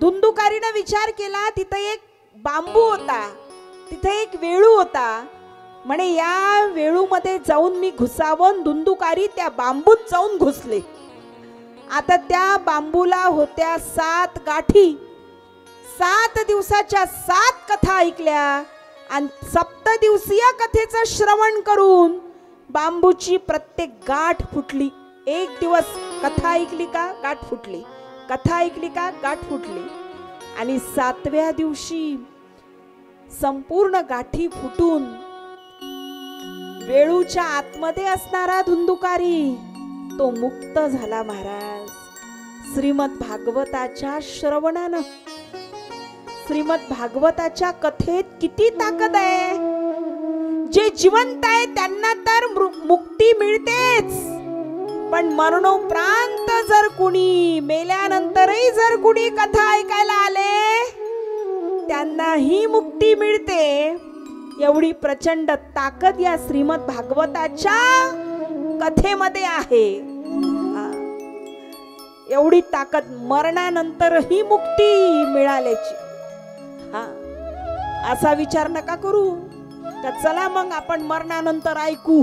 धुंदुकारीनं विचार केला, तिथं एक बांबू होता, तिथे एक वेळू होता. म्हणे या वेळूमध्ये जाऊन मी घुसावं. धुंदुकारी त्या बांबूत जाऊन घुसले. आता त्या बांबूला होत्या 7 गाठी. 7 दिवसाच्या 7 कथा ऐकल्या आणि 7 दिवसीय कथेचं श्रवण करून बांबूची प्रत्येक गाठ फुटली. एक दिवस कथा ऐकली का गाठ फुटली, कथा ऐकली का गाठ फुटली. आणि 7व्या दिवशी संपूर्ण गाठी फुटून वेळूच्या आतमध्ये असणारा धुंदुकारी तो मुक्त झाला महाराज. श्रीमद भागवताच्या श्रवणानं, श्रीमद भागवताच्या कथेत किती ताकद आहे. जे जिवंत आहे त्यांना तर मुक्ती मिळतेच, पण मरणोपरांत जर कुणी, मेल्यानंतरही जर कुणी कथा ऐकायला आले त्यांनाही मुक्ती मिळते. एवढी प्रचंड ताकद या श्रीमद भागवताच्या कथेमध्ये आहे. एवढी ताकद, मरणानंतरही मुक्ती मिळाल्याची. हा, असा विचार नका करू तर चला मग आपण मरणानंतर ऐकू.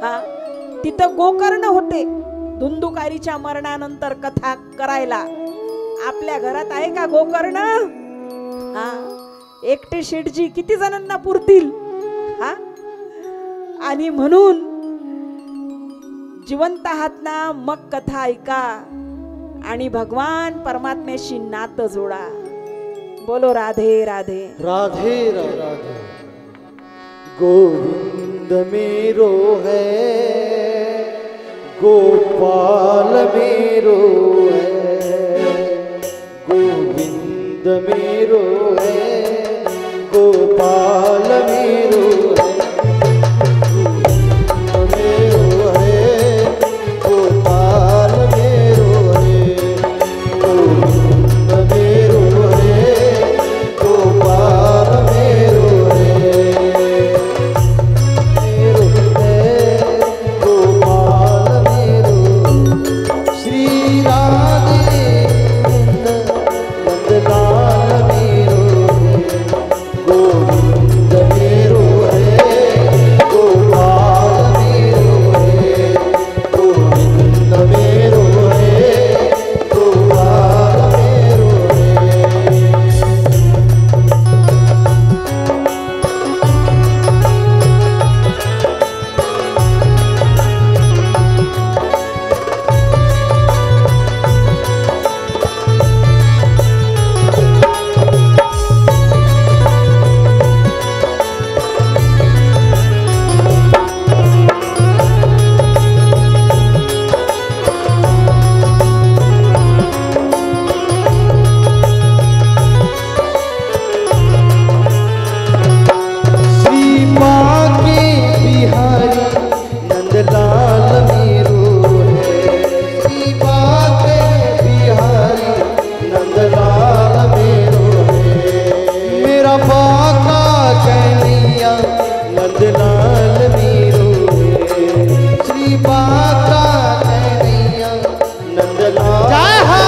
हा, तिथं गोकर्ण होते धुंदुकारीच्या मरणानंतर कथा करायला. आपल्या घरात आहे का गोकर्ण? हा, एकटे शेठजी किती जणांना पुरतील? हा, आणि म्हणून जिवंत आहात ना, मग कथा ऐका आणि भगवान परमात्म्याशी नातं जोडा. बोलो राधे राधे. राधे राधे. गोविंद मेरो है, गोपाल मेरो है. गोविंद मेरो है, गोपाल मेरो है. गोविंद मेरो है, गोपाल मेरो है. गोविंद मेरो है, गोपाल मेरो है. मेरो है, गोपाल मेरो. श्री राधे नंदलाल मेरो है. गोविंद मेरो है, गोपाल मेरो है. गोविंद मेरो है, गोपाल मेरो है. श्री बाके बिहारी नंदलाल मेरो है. श्री बाके बिहारी नंदलाल मेरो है. मेरा बाका कन्हैया नंदलाल मेरो है. श्री बाका कन्हैया नंदलाल. जय हो.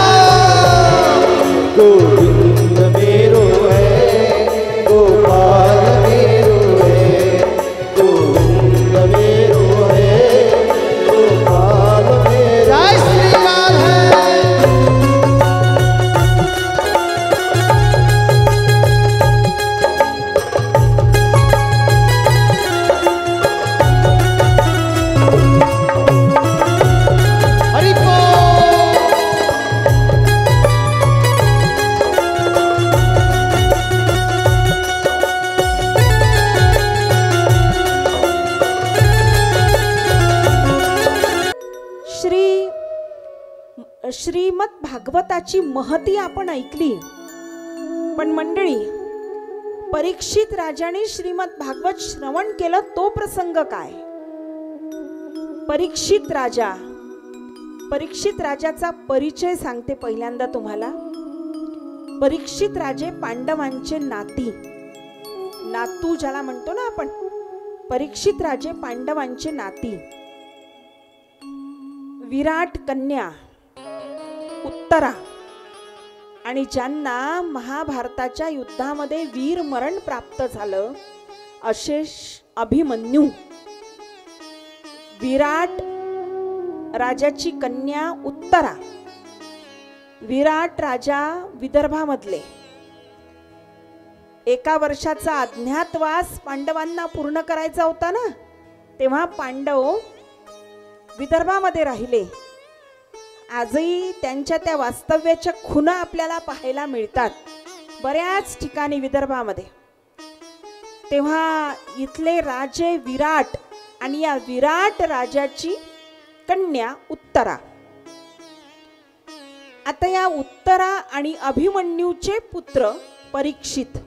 गोविंद मेरो है, गोपाल मेरो है. गोविंद मेरो है, गोपाल मेरो. जय श्री राधे. हरि बोल. भागवताची महती आपण ऐकली, पण मंडळी, परीक्षित राजाने श्रीमद भागवत श्रवण केलं तो प्रसंग काय? परीक्षित राजाचा परिचय सांगते पहिल्यांदा तुम्हाला. परीक्षित राजे पांडवांचे नातू ज्याला म्हणतो ना आपण, परीक्षित राजे पांडवांचे नाती. विराट कन्या उत्तरा आणि ज्यांना महाभारताच्या युद्धामध्ये वीर मरण प्राप्त झालं असे अभिमन्यू. विराट राजाची कन्या उत्तरा. विराट राजा विदर्भामधले. 1 वर्षाचा अज्ञातवास पांडवांना पूर्ण करायचा होता ना, तेव्हा पांडव विदर्भामध्ये राहिले. आजही त्यांच्या त्या वास्तव्याच्या खुणा आपल्याला पाहायला मिळतात बऱ्याच ठिकाणी विदर्भामध्ये. तेव्हा इथले राजे विराट आणि या विराट राजाची कन्या उत्तरा. आता या उत्तरा आणि अभिमन्यूचे पुत्र परीक्षित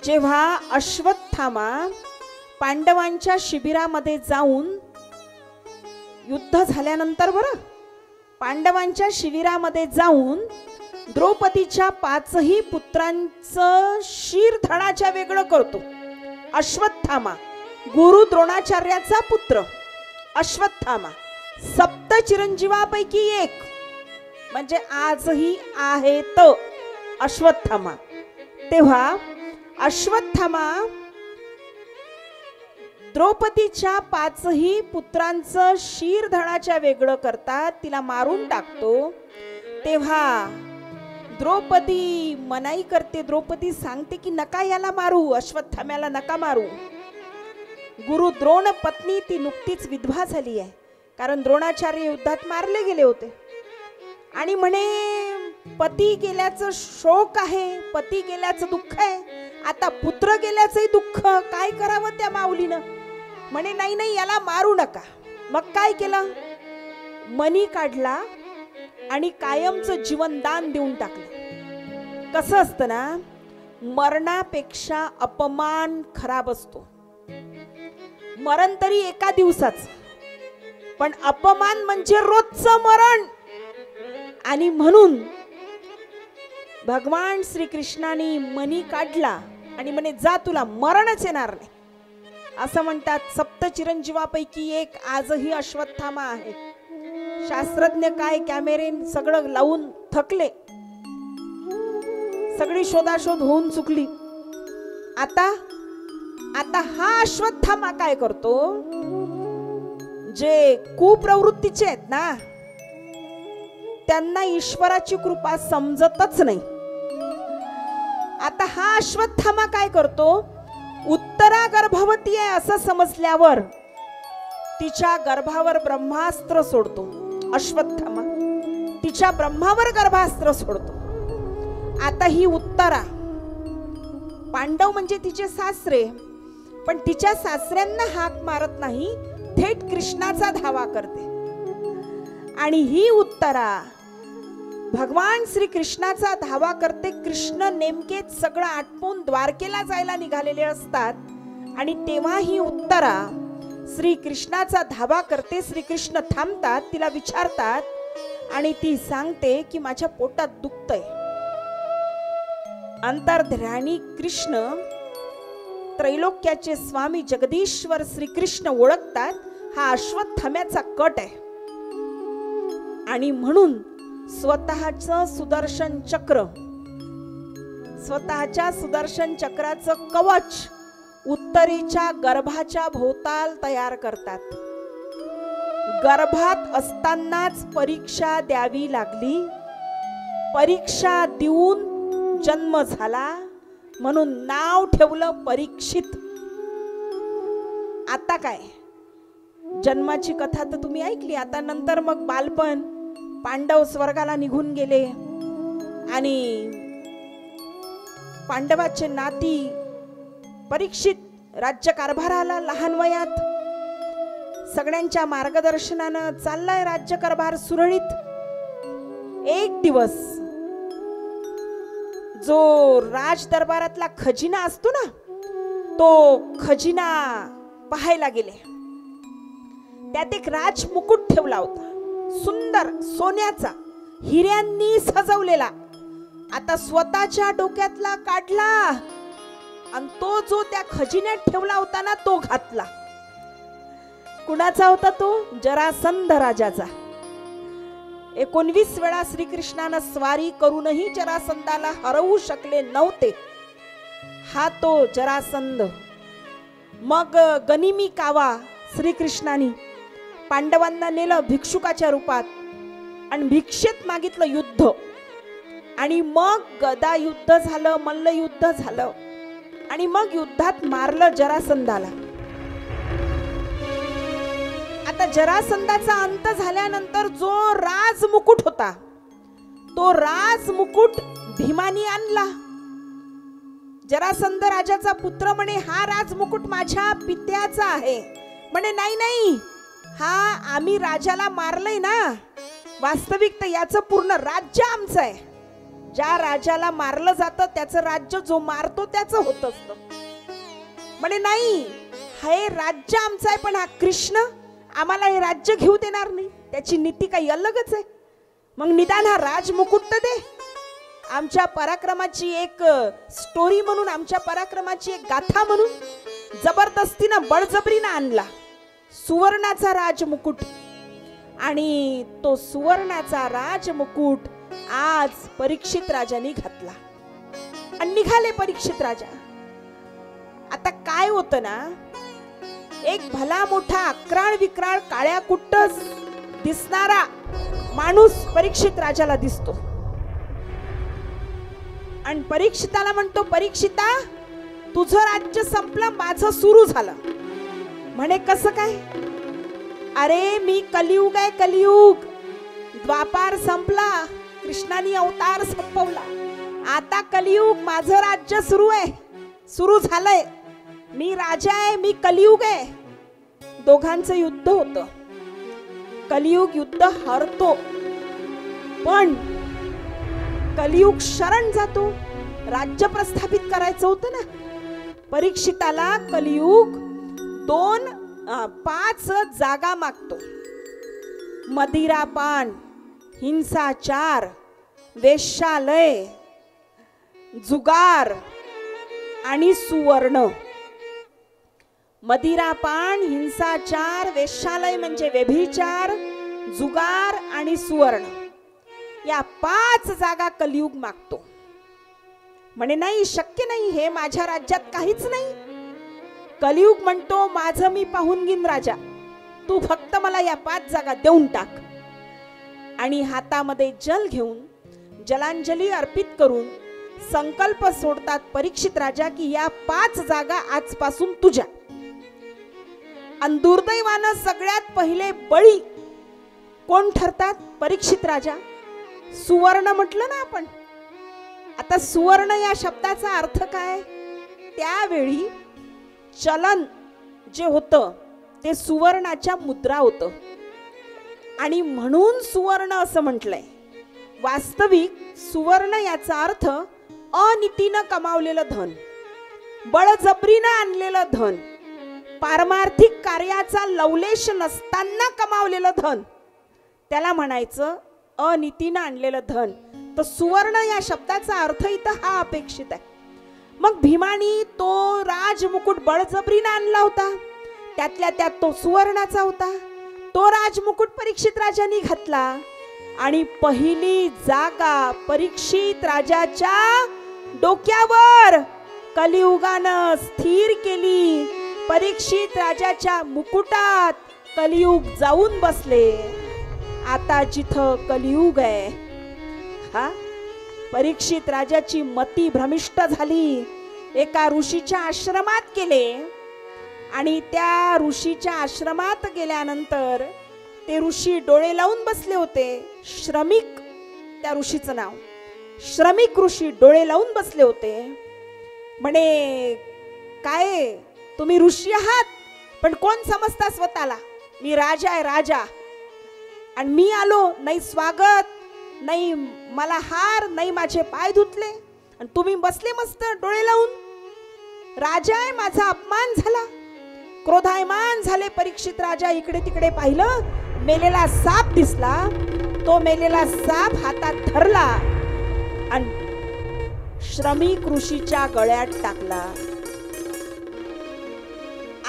जेव्हा अश्वत्थामा पांडवांच्या शिबिरामध्ये जाऊन युद्ध झाल्यानंतर पांडवांच्या शिबिरामध्ये जाऊन द्रौपदीच्या 5ही पुत्रांचं शिर धडाच्या वेगळं करतो. अश्वत्थामा गुरु द्रोणाचार्याचा पुत्र अश्वत्थामा, 7 चिरंजीवापैकी एक, म्हणजे आजही आहेत अश्वत्थामा. तेव्हा अश्वत्थामा द्रौपदीच्या 5ही पुत्रांचं शिर धडाच्या वेगळं करतात, तिला मारून टाकतो. तेव्हा द्रौपदी मनाई करते. द्रौपदी सांगते की नका याला मारू, अश्वत्थाम्याला नका मारू. गुरु द्रोण पत्नी ती नुकतीच विधवा झाली आहे, कारण द्रोणाचार्य युद्धात मारले गेले होते. आणि म्हणे पती गेल्याचं शोक आहे, पती गेल्याचं दुःख आहे, आता पुत्र गेल्याचंही दुःख, काय करावं त्या माऊलीनं. म्हणे नाही नाही याला मारू नका. मग काय केलं? मणी काढला आणि कायमचं जीवनदान देऊन टाकलं. कसं असतं ना, मरणापेक्षा अपमान खराब असतो. मरण तरी एका दिवसाच, पण अपमान म्हणजे रोजचं मरण. आणि म्हणून भगवान श्रीकृष्णाने मणी काढला आणि म्हणे जा, तुला मरणच येणार नाही, असं म्हणतात. 7 चिरंजीवापैकी एक आजही अश्वत्थामा आहे. शास्त्रज्ञ काय कॅमेरे सगळं लावून थकले, सगळी शोधाशोध होऊन चुकली. आता हा अश्वत्थामा काय करतो? जे कुप्रवृत्तीचे आहेत ना, त्यांना ईश्वराची कृपा समजतच नाही. आता हा अश्वत्थामा काय करतो? उत्तरा गर्भवती आहे असं समजल्यावर तिच्या गर्भावर ब्रह्मास्त्र सोडतो. अश्वत्थामा तिच्या ब्रह्मावर गर्भास्त्र सोडतो. आता ही उत्तरा, पांडव म्हणजे तिचे सासरे, पण तिच्या सासऱ्यांना हाक मारत नाही, थेट कृष्णाचा धावा करते. आणि ही उत्तरा भगवान श्री कृष्णाचा धावा करते. कृष्ण नेमकेच सगळं आटपून द्वारकेला जायला निघालेले असतात आणि तेव्हा ही उत्तरा श्री कृष्णाचा धावा करते. श्रीकृष्ण थांबतात, तिला विचारतात आणि ती सांगते की माझ्या पोटात दुखतंय. अंतर्ध्यानी कृष्ण, त्रैलोक्याचे स्वामी जगदीश्वर श्रीकृष्ण ओळखतात हा अश्वत्थाम्याचा कट आहे. आणि म्हणून स्वतःच्या सुदर्शन चक्राचं कवच उत्तरेच्या गर्भाच्या भोवताल तयार करतात. गर्भात असतानाच परीक्षा द्यावी लागली. परीक्षा देऊन जन्म झाला, म्हणून नाव ठेवलं परीक्षित. आता काय, जन्माची कथा तर तुम्ही ऐकली. आता नंतर मग बालपण, पांडव स्वर्गाला निघून गेले आणि पांडवाचे नाती परीक्षित राज्यकारभाराला लहान वयात. सगळ्यांच्या मार्गदर्शनानं चाललाय राज्यकारभार सुरळीत. एक दिवस जो राज दरबारातला खजिना असतो ना, तो खजिना पाहायला गेले. त्यात एक राज मुकुट ठेवला होता, सुंदर सोन्याचा, हिऱ्यांनी सजवलेला. आता स्वतःच्या डोक्यातला काढला आणि तो जो त्या खजिन्यात ठेवला होता ना, तो घातला. कुणाचा होता तो? जरासंध राजाचा. 19 वेळा श्रीकृष्णानं स्वारी करूनही जरासंधाला हरवू शकले नव्हते. हा तो जरासंध. मग गनिमी कावा श्रीकृष्णाने पांडवांना नेलं भिक्षुकाच्या रूपात आणि भिक्षेत मागितलं युद्ध. आणि मग गदा युद्ध झालं, मल्ल युद्ध झालं आणि मग युद्धात मारलं जरासंधाला. आता जरासंधाचा अंत झाल्यानंतर जो राज मुकुट होता, तो राज मुकुट भीमानी आणला. जरासंध राजाचा पुत्र म्हणे, हा राज मुकुट माझ्या पित्याचा आहे. म्हणे नाही नाही, हा आम्ही राजाला मारलंय ना, वास्तविक तर याचं पूर्ण राज्य आमचं आहे. ज्या राजाला मारलं जातं त्याचं राज्य जो मारतो त्याचं होत असतं. म्हणे नाही, हे राज्य आमचं आहे, पण हा कृष्ण आम्हाला हे राज्य घेऊ देणार नाही. त्याची नीती काही अलगच आहे. मग निदान हा राज मुकुट तर दे. आमच्या पराक्रमाची एक स्टोरी म्हणून, आमच्या पराक्रमाची एक गाथा म्हणून जबरदस्तीनं बळजबरीनं आणला सुवर्णाचा राजमुकुट. आणि तो सुवर्णाचा राजमुकुट आज परीक्षित राजाने घातला आणि निघाले परीक्षित राजा. आता काय होतं ना, एक भला मोठा अक्राळ विक्राळ काळ्या कुट्ट दिसणारा माणूस परीक्षित राजाला दिसतो आणि परीक्षिताला म्हणतो, परीक्षिता तुझं राज्य संपलं, माझं सुरू झालं. म्हणे कसं काय? अरे मी कलियुग आहे, कलियुग. द्वापार संपला, कृष्णाने अवतार संपवला, आता कलियुग, माझं राज्य सुरू आहे, सुरू झालंय. मी राजा आहे, मी कलियुग आहे. दोघांचं युद्ध होतं. कलियुग युद्ध हरतो, पण कलियुग शरण जातो. राज्य प्रस्थापित करायचं होतं ना. परीक्षिताला कलियुग 5 जागा मागतो. मदिरापान, हिंसाचार, वेश्यालय, जुगार आणि सुवर्ण. मदिरापान, हिंसाचार, वेश्यालय म्हणजे व्यभिचार, जुगार आणि सुवर्ण, या 5 जागा कलियुग मागतो. म्हणे नाही, शक्य नाही, हे माझ्या राज्यात काहीच नाही. कलियुग म्हणतो, माझं मी पाहून घेईन राजा, तू फक्त मला या 5 जागा देऊन टाक. आणि हातामध्ये जल घेऊन जलांजली अर्पित करून संकल्प सोडतात परीक्षित राजा की या 5 जागा आजपासून तुझ्या. आणि दुर्दैवानं सगळ्यात पहिले बळी कोण ठरतात? परीक्षित राजा. सुवर्ण म्हटलं ना आपण. आता सुवर्ण या शब्दाचा अर्थ काय? त्यावेळी चलन जे होतं ते सुवर्णाच्या मुद्रा होतं आणि म्हणून सुवर्ण असं म्हटलंय. वास्तविक सुवर्ण याचा अर्थ अनितीनं कमावलेलं धन, बळजबरीनं आणलेलं धन, पारमार्थिक कार्याचा लवलेश नसताना कमावलेलं धन, त्याला म्हणायचं अनितीनं आणलेलं धन. तर सुवर्ण या शब्दाचा अर्थ इथं हा अपेक्षित आहे. मग भीमानी तो राजमुकुट बळजबरीनं आणला होता, त्यातल्या त्यात तो सुवर्णाचा होता. तो राजमुकुट परीक्षित राजांनी घातला आणि पहिली जागा परीक्षित राजाच्या डोक्यावर कलियुगानं स्थिर केली. परीक्षित राजाच्या मुकुटात कलियुग जाऊन बसले. आता जिथं कलियुग आहे, हा परीक्षित राजाची मती भ्रमिष्ट झाली. एका ऋषीच्या आश्रमात गेले आणि त्या ऋषीच्या आश्रमात गेल्यानंतर ते ऋषी डोळे लावून बसले होते. श्रमिक त्या ऋषीचं नाव. श्रमिक ऋषी डोळे लावून बसले होते. म्हणे काय तुम्ही ऋषी आहात, पण कोण समजता स्वतःला? मी राजा आहे, राजा. आणि मी आलो नाही, स्वागत नाही मला हार, नाही माझे पाय धुतले, आणि तुम्ही बसले मस्त डोळे लावून. राजा आहे, माझा अपमान झाला, क्रोधायमान झाले. परीक्षित राजा इकडे तिकडे पाहिलं, मेलेला साप दिसला. तो मेलेला साप हातात धरला आणि श्रमिक ऋषीच्या गळ्यात टाकला.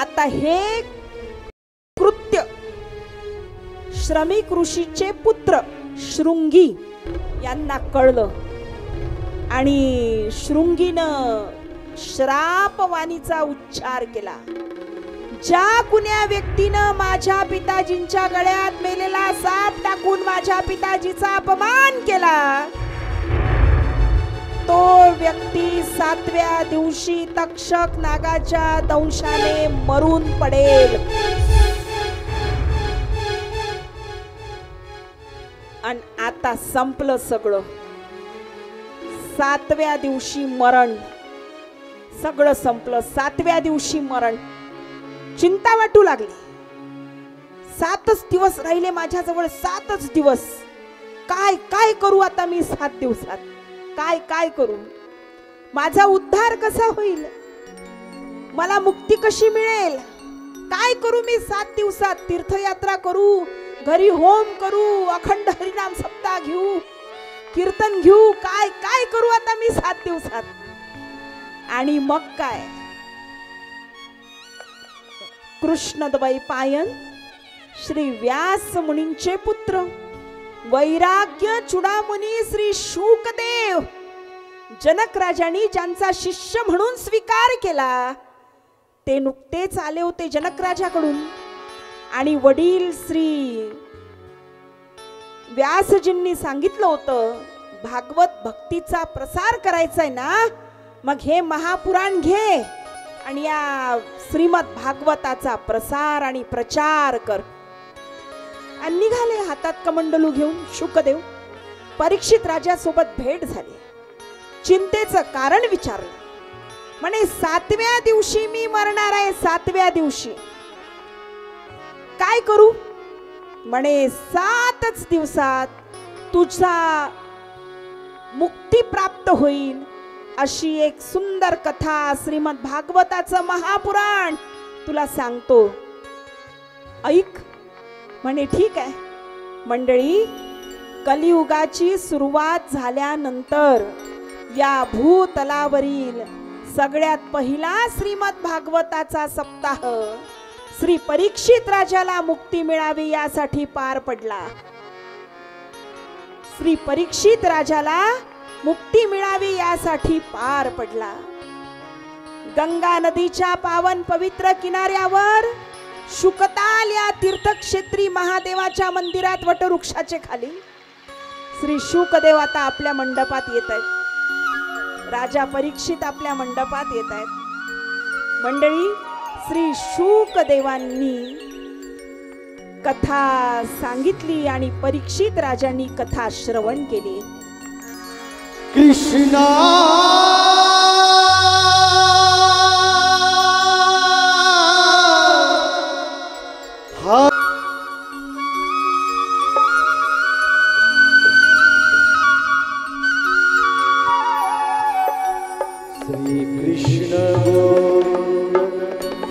आता हे कृत्य श्रमिक ऋषीचे पुत्र शृंगी यांना कळलं आणि शृंगीनं श्रापवाणीचा उच्चार केला. ज्या कुण्या व्यक्तीनं माझ्या पिताजींच्या गळ्यात मेलेला साप टाकून माझ्या पिताजीचा अपमान केला, तो व्यक्ती 7व्या दिवशी तक्षक नागाच्या दंशाने मरून पडेल. आणि आता संपलं सगळं. 7व्या दिवशी मरण, सगळं संपलं. 7व्या दिवशी मरण. चिंता वाटू लागली. 7च दिवस राहिले माझ्याजवळ, 7च दिवस. काय काय करू आता मी 7 दिवसात? काय काय करू? माझा उद्धार कसा होईल? मला मुक्ती कशी मिळेल? काय करू मी 7 दिवसात? तीर्थयात्रा करू, घरी होम करू, अखंड हरिनाम सप्ताह घेऊ, कीर्तन घेऊ, काय काय करू आता मी 7 दिवसात? आणि मग काय? कृष्णद्वैपायन श्री व्यास मुनींचे पुत्र वैराग्य चूडामणी श्री शुकदेव, जनक राजांनी ज्यांचा शिष्य म्हणून स्वीकार केला, ते नुकतेच आले होते जनक राजाकडून. आणि वडील श्री व्यासजींनी सांगितलं होतं, भागवत भक्तीचा प्रसार करायचा आहे ना, मग हे महापुराण घे आणि या श्रीमद भागवताचा प्रसार आणि प्रचार कर. आणि निघाले हातात कमंडलू घेऊन शुकदेव. परीक्षित राजासोबत भेट झाली. चिंतेचं कारण विचारलं. म्हणे 7व्या दिवशी मी मरणार आहे, 7व्या दिवशी काय करू? म्हणे 7च दिवसात तुझा मुक्ती प्राप्त होईल अशी एक सुंदर कथा श्रीमद भागवताचं महापुराण तुला सांगतो, ऐक. म्हणे ठीक आहे. मंडळी, कलियुगाची सुरुवात झाल्यानंतर या भूतलावरील सगळ्यात पहिला श्रीमद भागवताचा सप्ताह श्री परीक्षित राजाला मुक्ती मिळावी यासाठी पार पडला. श्री परीक्षित राजाला मुक्ती मिळावी यासाठी पार पडला. गंगा नदीच्या पावन पवित्र किनाऱ्यावर शुकताल या तीर्थक्षेत्री महादेवाच्या मंदिरात वटवृक्षाचे खाली श्री शुकदेव आता आपल्या मंडपात येत आहेत. राजा परीक्षित आपल्या मंडपात येत आहेत. मंडळी, श्री शुकदेवांनी कथा सांगितली आणि परीक्षित राजांनी कथा श्रवण केली. कृष्णा श्री कृष्ण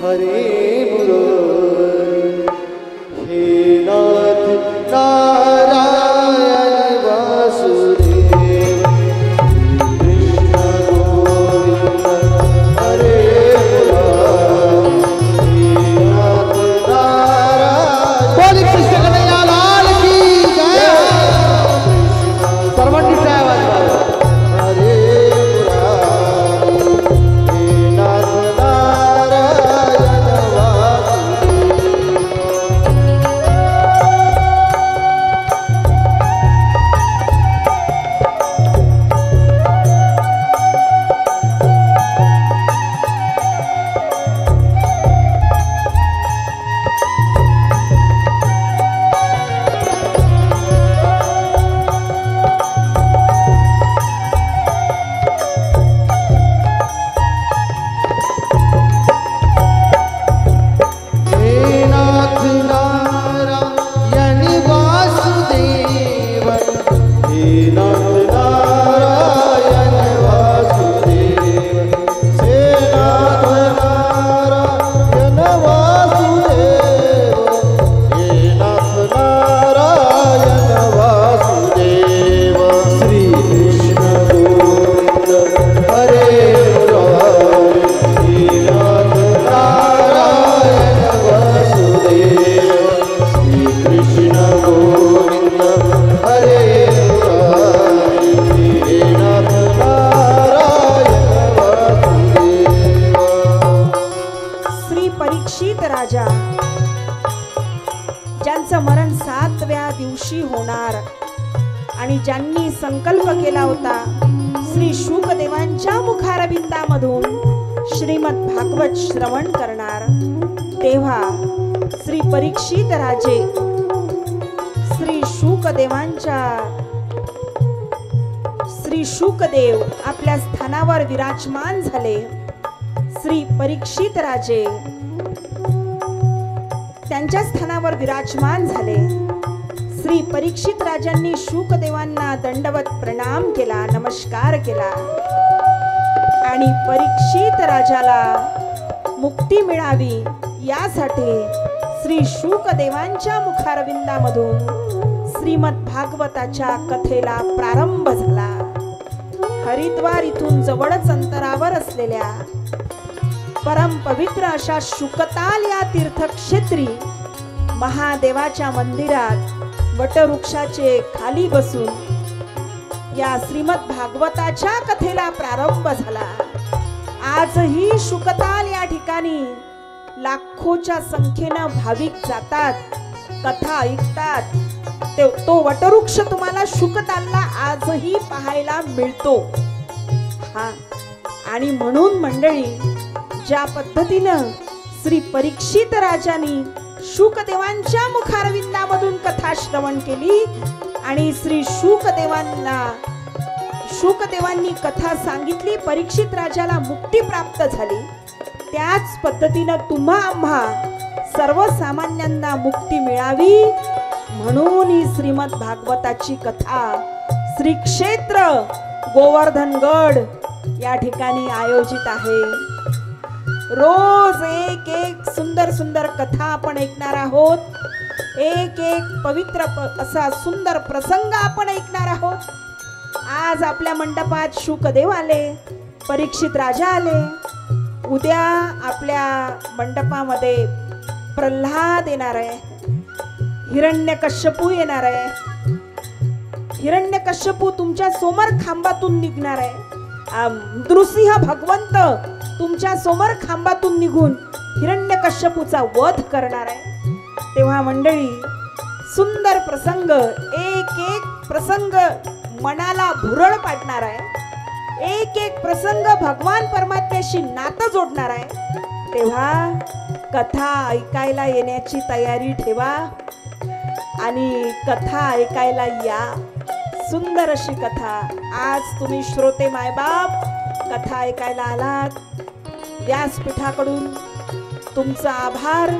हरे मुरारी, हे नाथ नारायण वासुदेव, कृष्ण गोविंद हरे मुरारी, हे नाथ नारायण. बोल कृष्ण कन्हैया लाल की जय. सर्वांनी जय वाजवा. हरे मुरारी, हे नाथ नारायण वासुदेव. होणार आणि ज्यांनी संकल्प केला होता श्री शुकदेवांच्या मुखारविंदामधून श्रीमद भागवत श्रवण करणार, तेव्हा श्री परीक्षित राजे श्री शुकदेव आपल्या स्थानावर विराजमान झाले. श्री परीक्षित राजे त्यांच्या स्थानावर विराजमान झाले. श्री परीक्षित राजांनी शुकदेवांना दंडवत प्रणाम केला, नमस्कार केला आणि परीक्षित राजाला मुक्ती मिळावी यासाठी श्री शुकदेवांच्या मुखारविंदामधून श्रीमद भागवताच्या कथेला प्रारंभ झाला. हरिद्वार इथून जवळच अंतरावर असलेल्या परम पवित्र अशा शुकताल या तीर्थक्षेत्री महादेवाच्या मंदिरात वटवृक्षाचे खाली बसून या श्रीमद भागवताच्या कथेला प्रारंभ झाला. आजही शुकताल या ठिकाणी लाखोच्या संख्येनं भाविक जातात, कथा ऐकतात. तो वटवृक्ष तुम्हाला शुकतालला आजही पाहायला मिळतो. हा, आणि म्हणून मंडळी, ज्या पद्धतीनं श्री परीक्षित राजांनी शुकदेवांच्या मुखारविंदामधून कथा श्रवण केली आणि श्री शुकदेवांनी कथा सांगितली, परीक्षित राजाला मुक्ती प्राप्त झाली, त्याच पद्धतीनं तुम्हा आम्हा सर्वसामान्यांना मुक्ती मिळावी म्हणून ही श्रीमद भागवताची कथा श्री क्षेत्र गोवर्धनगड या ठिकाणी आयोजित आहे. रोज एक एक सुंदर सुंदर कथा आपण ऐकणार आहोत. एक एक पवित्र असा सुंदर प्रसंग आपण ऐकणार आहोत. आज आपल्या मंडपात शुकदेव आले, परीक्षित राजा आले. उद्या आपल्या मंडपामध्ये प्रल्हाद येणार आहे, हिरण्यकश्यपू येणार आहे. हिरण्यकश्यपू तुमच्या समोर खांबातून निघणार आहे. नृसिंह भगवंत तुमच्या समोर खांबातून निघून हिरण्यकश्यपूचा वध करणार आहे. तेव्हा मंडळी, सुंदर प्रसंग, एक एक प्रसंग मनाला भुरळ पाडणार आहे. एक एक प्रसंग भगवान परमात्म्याशी नातं जोडणार आहे. तेव्हा कथा ऐकायला येण्याची तयारी ठेवा आणि कथा ऐकायला या. सुंदर अशी कथा. आज तुम्ही श्रोते मायबाप कथा ऐकायला आलात. व्यासपीठाकडून तुमचा आभार.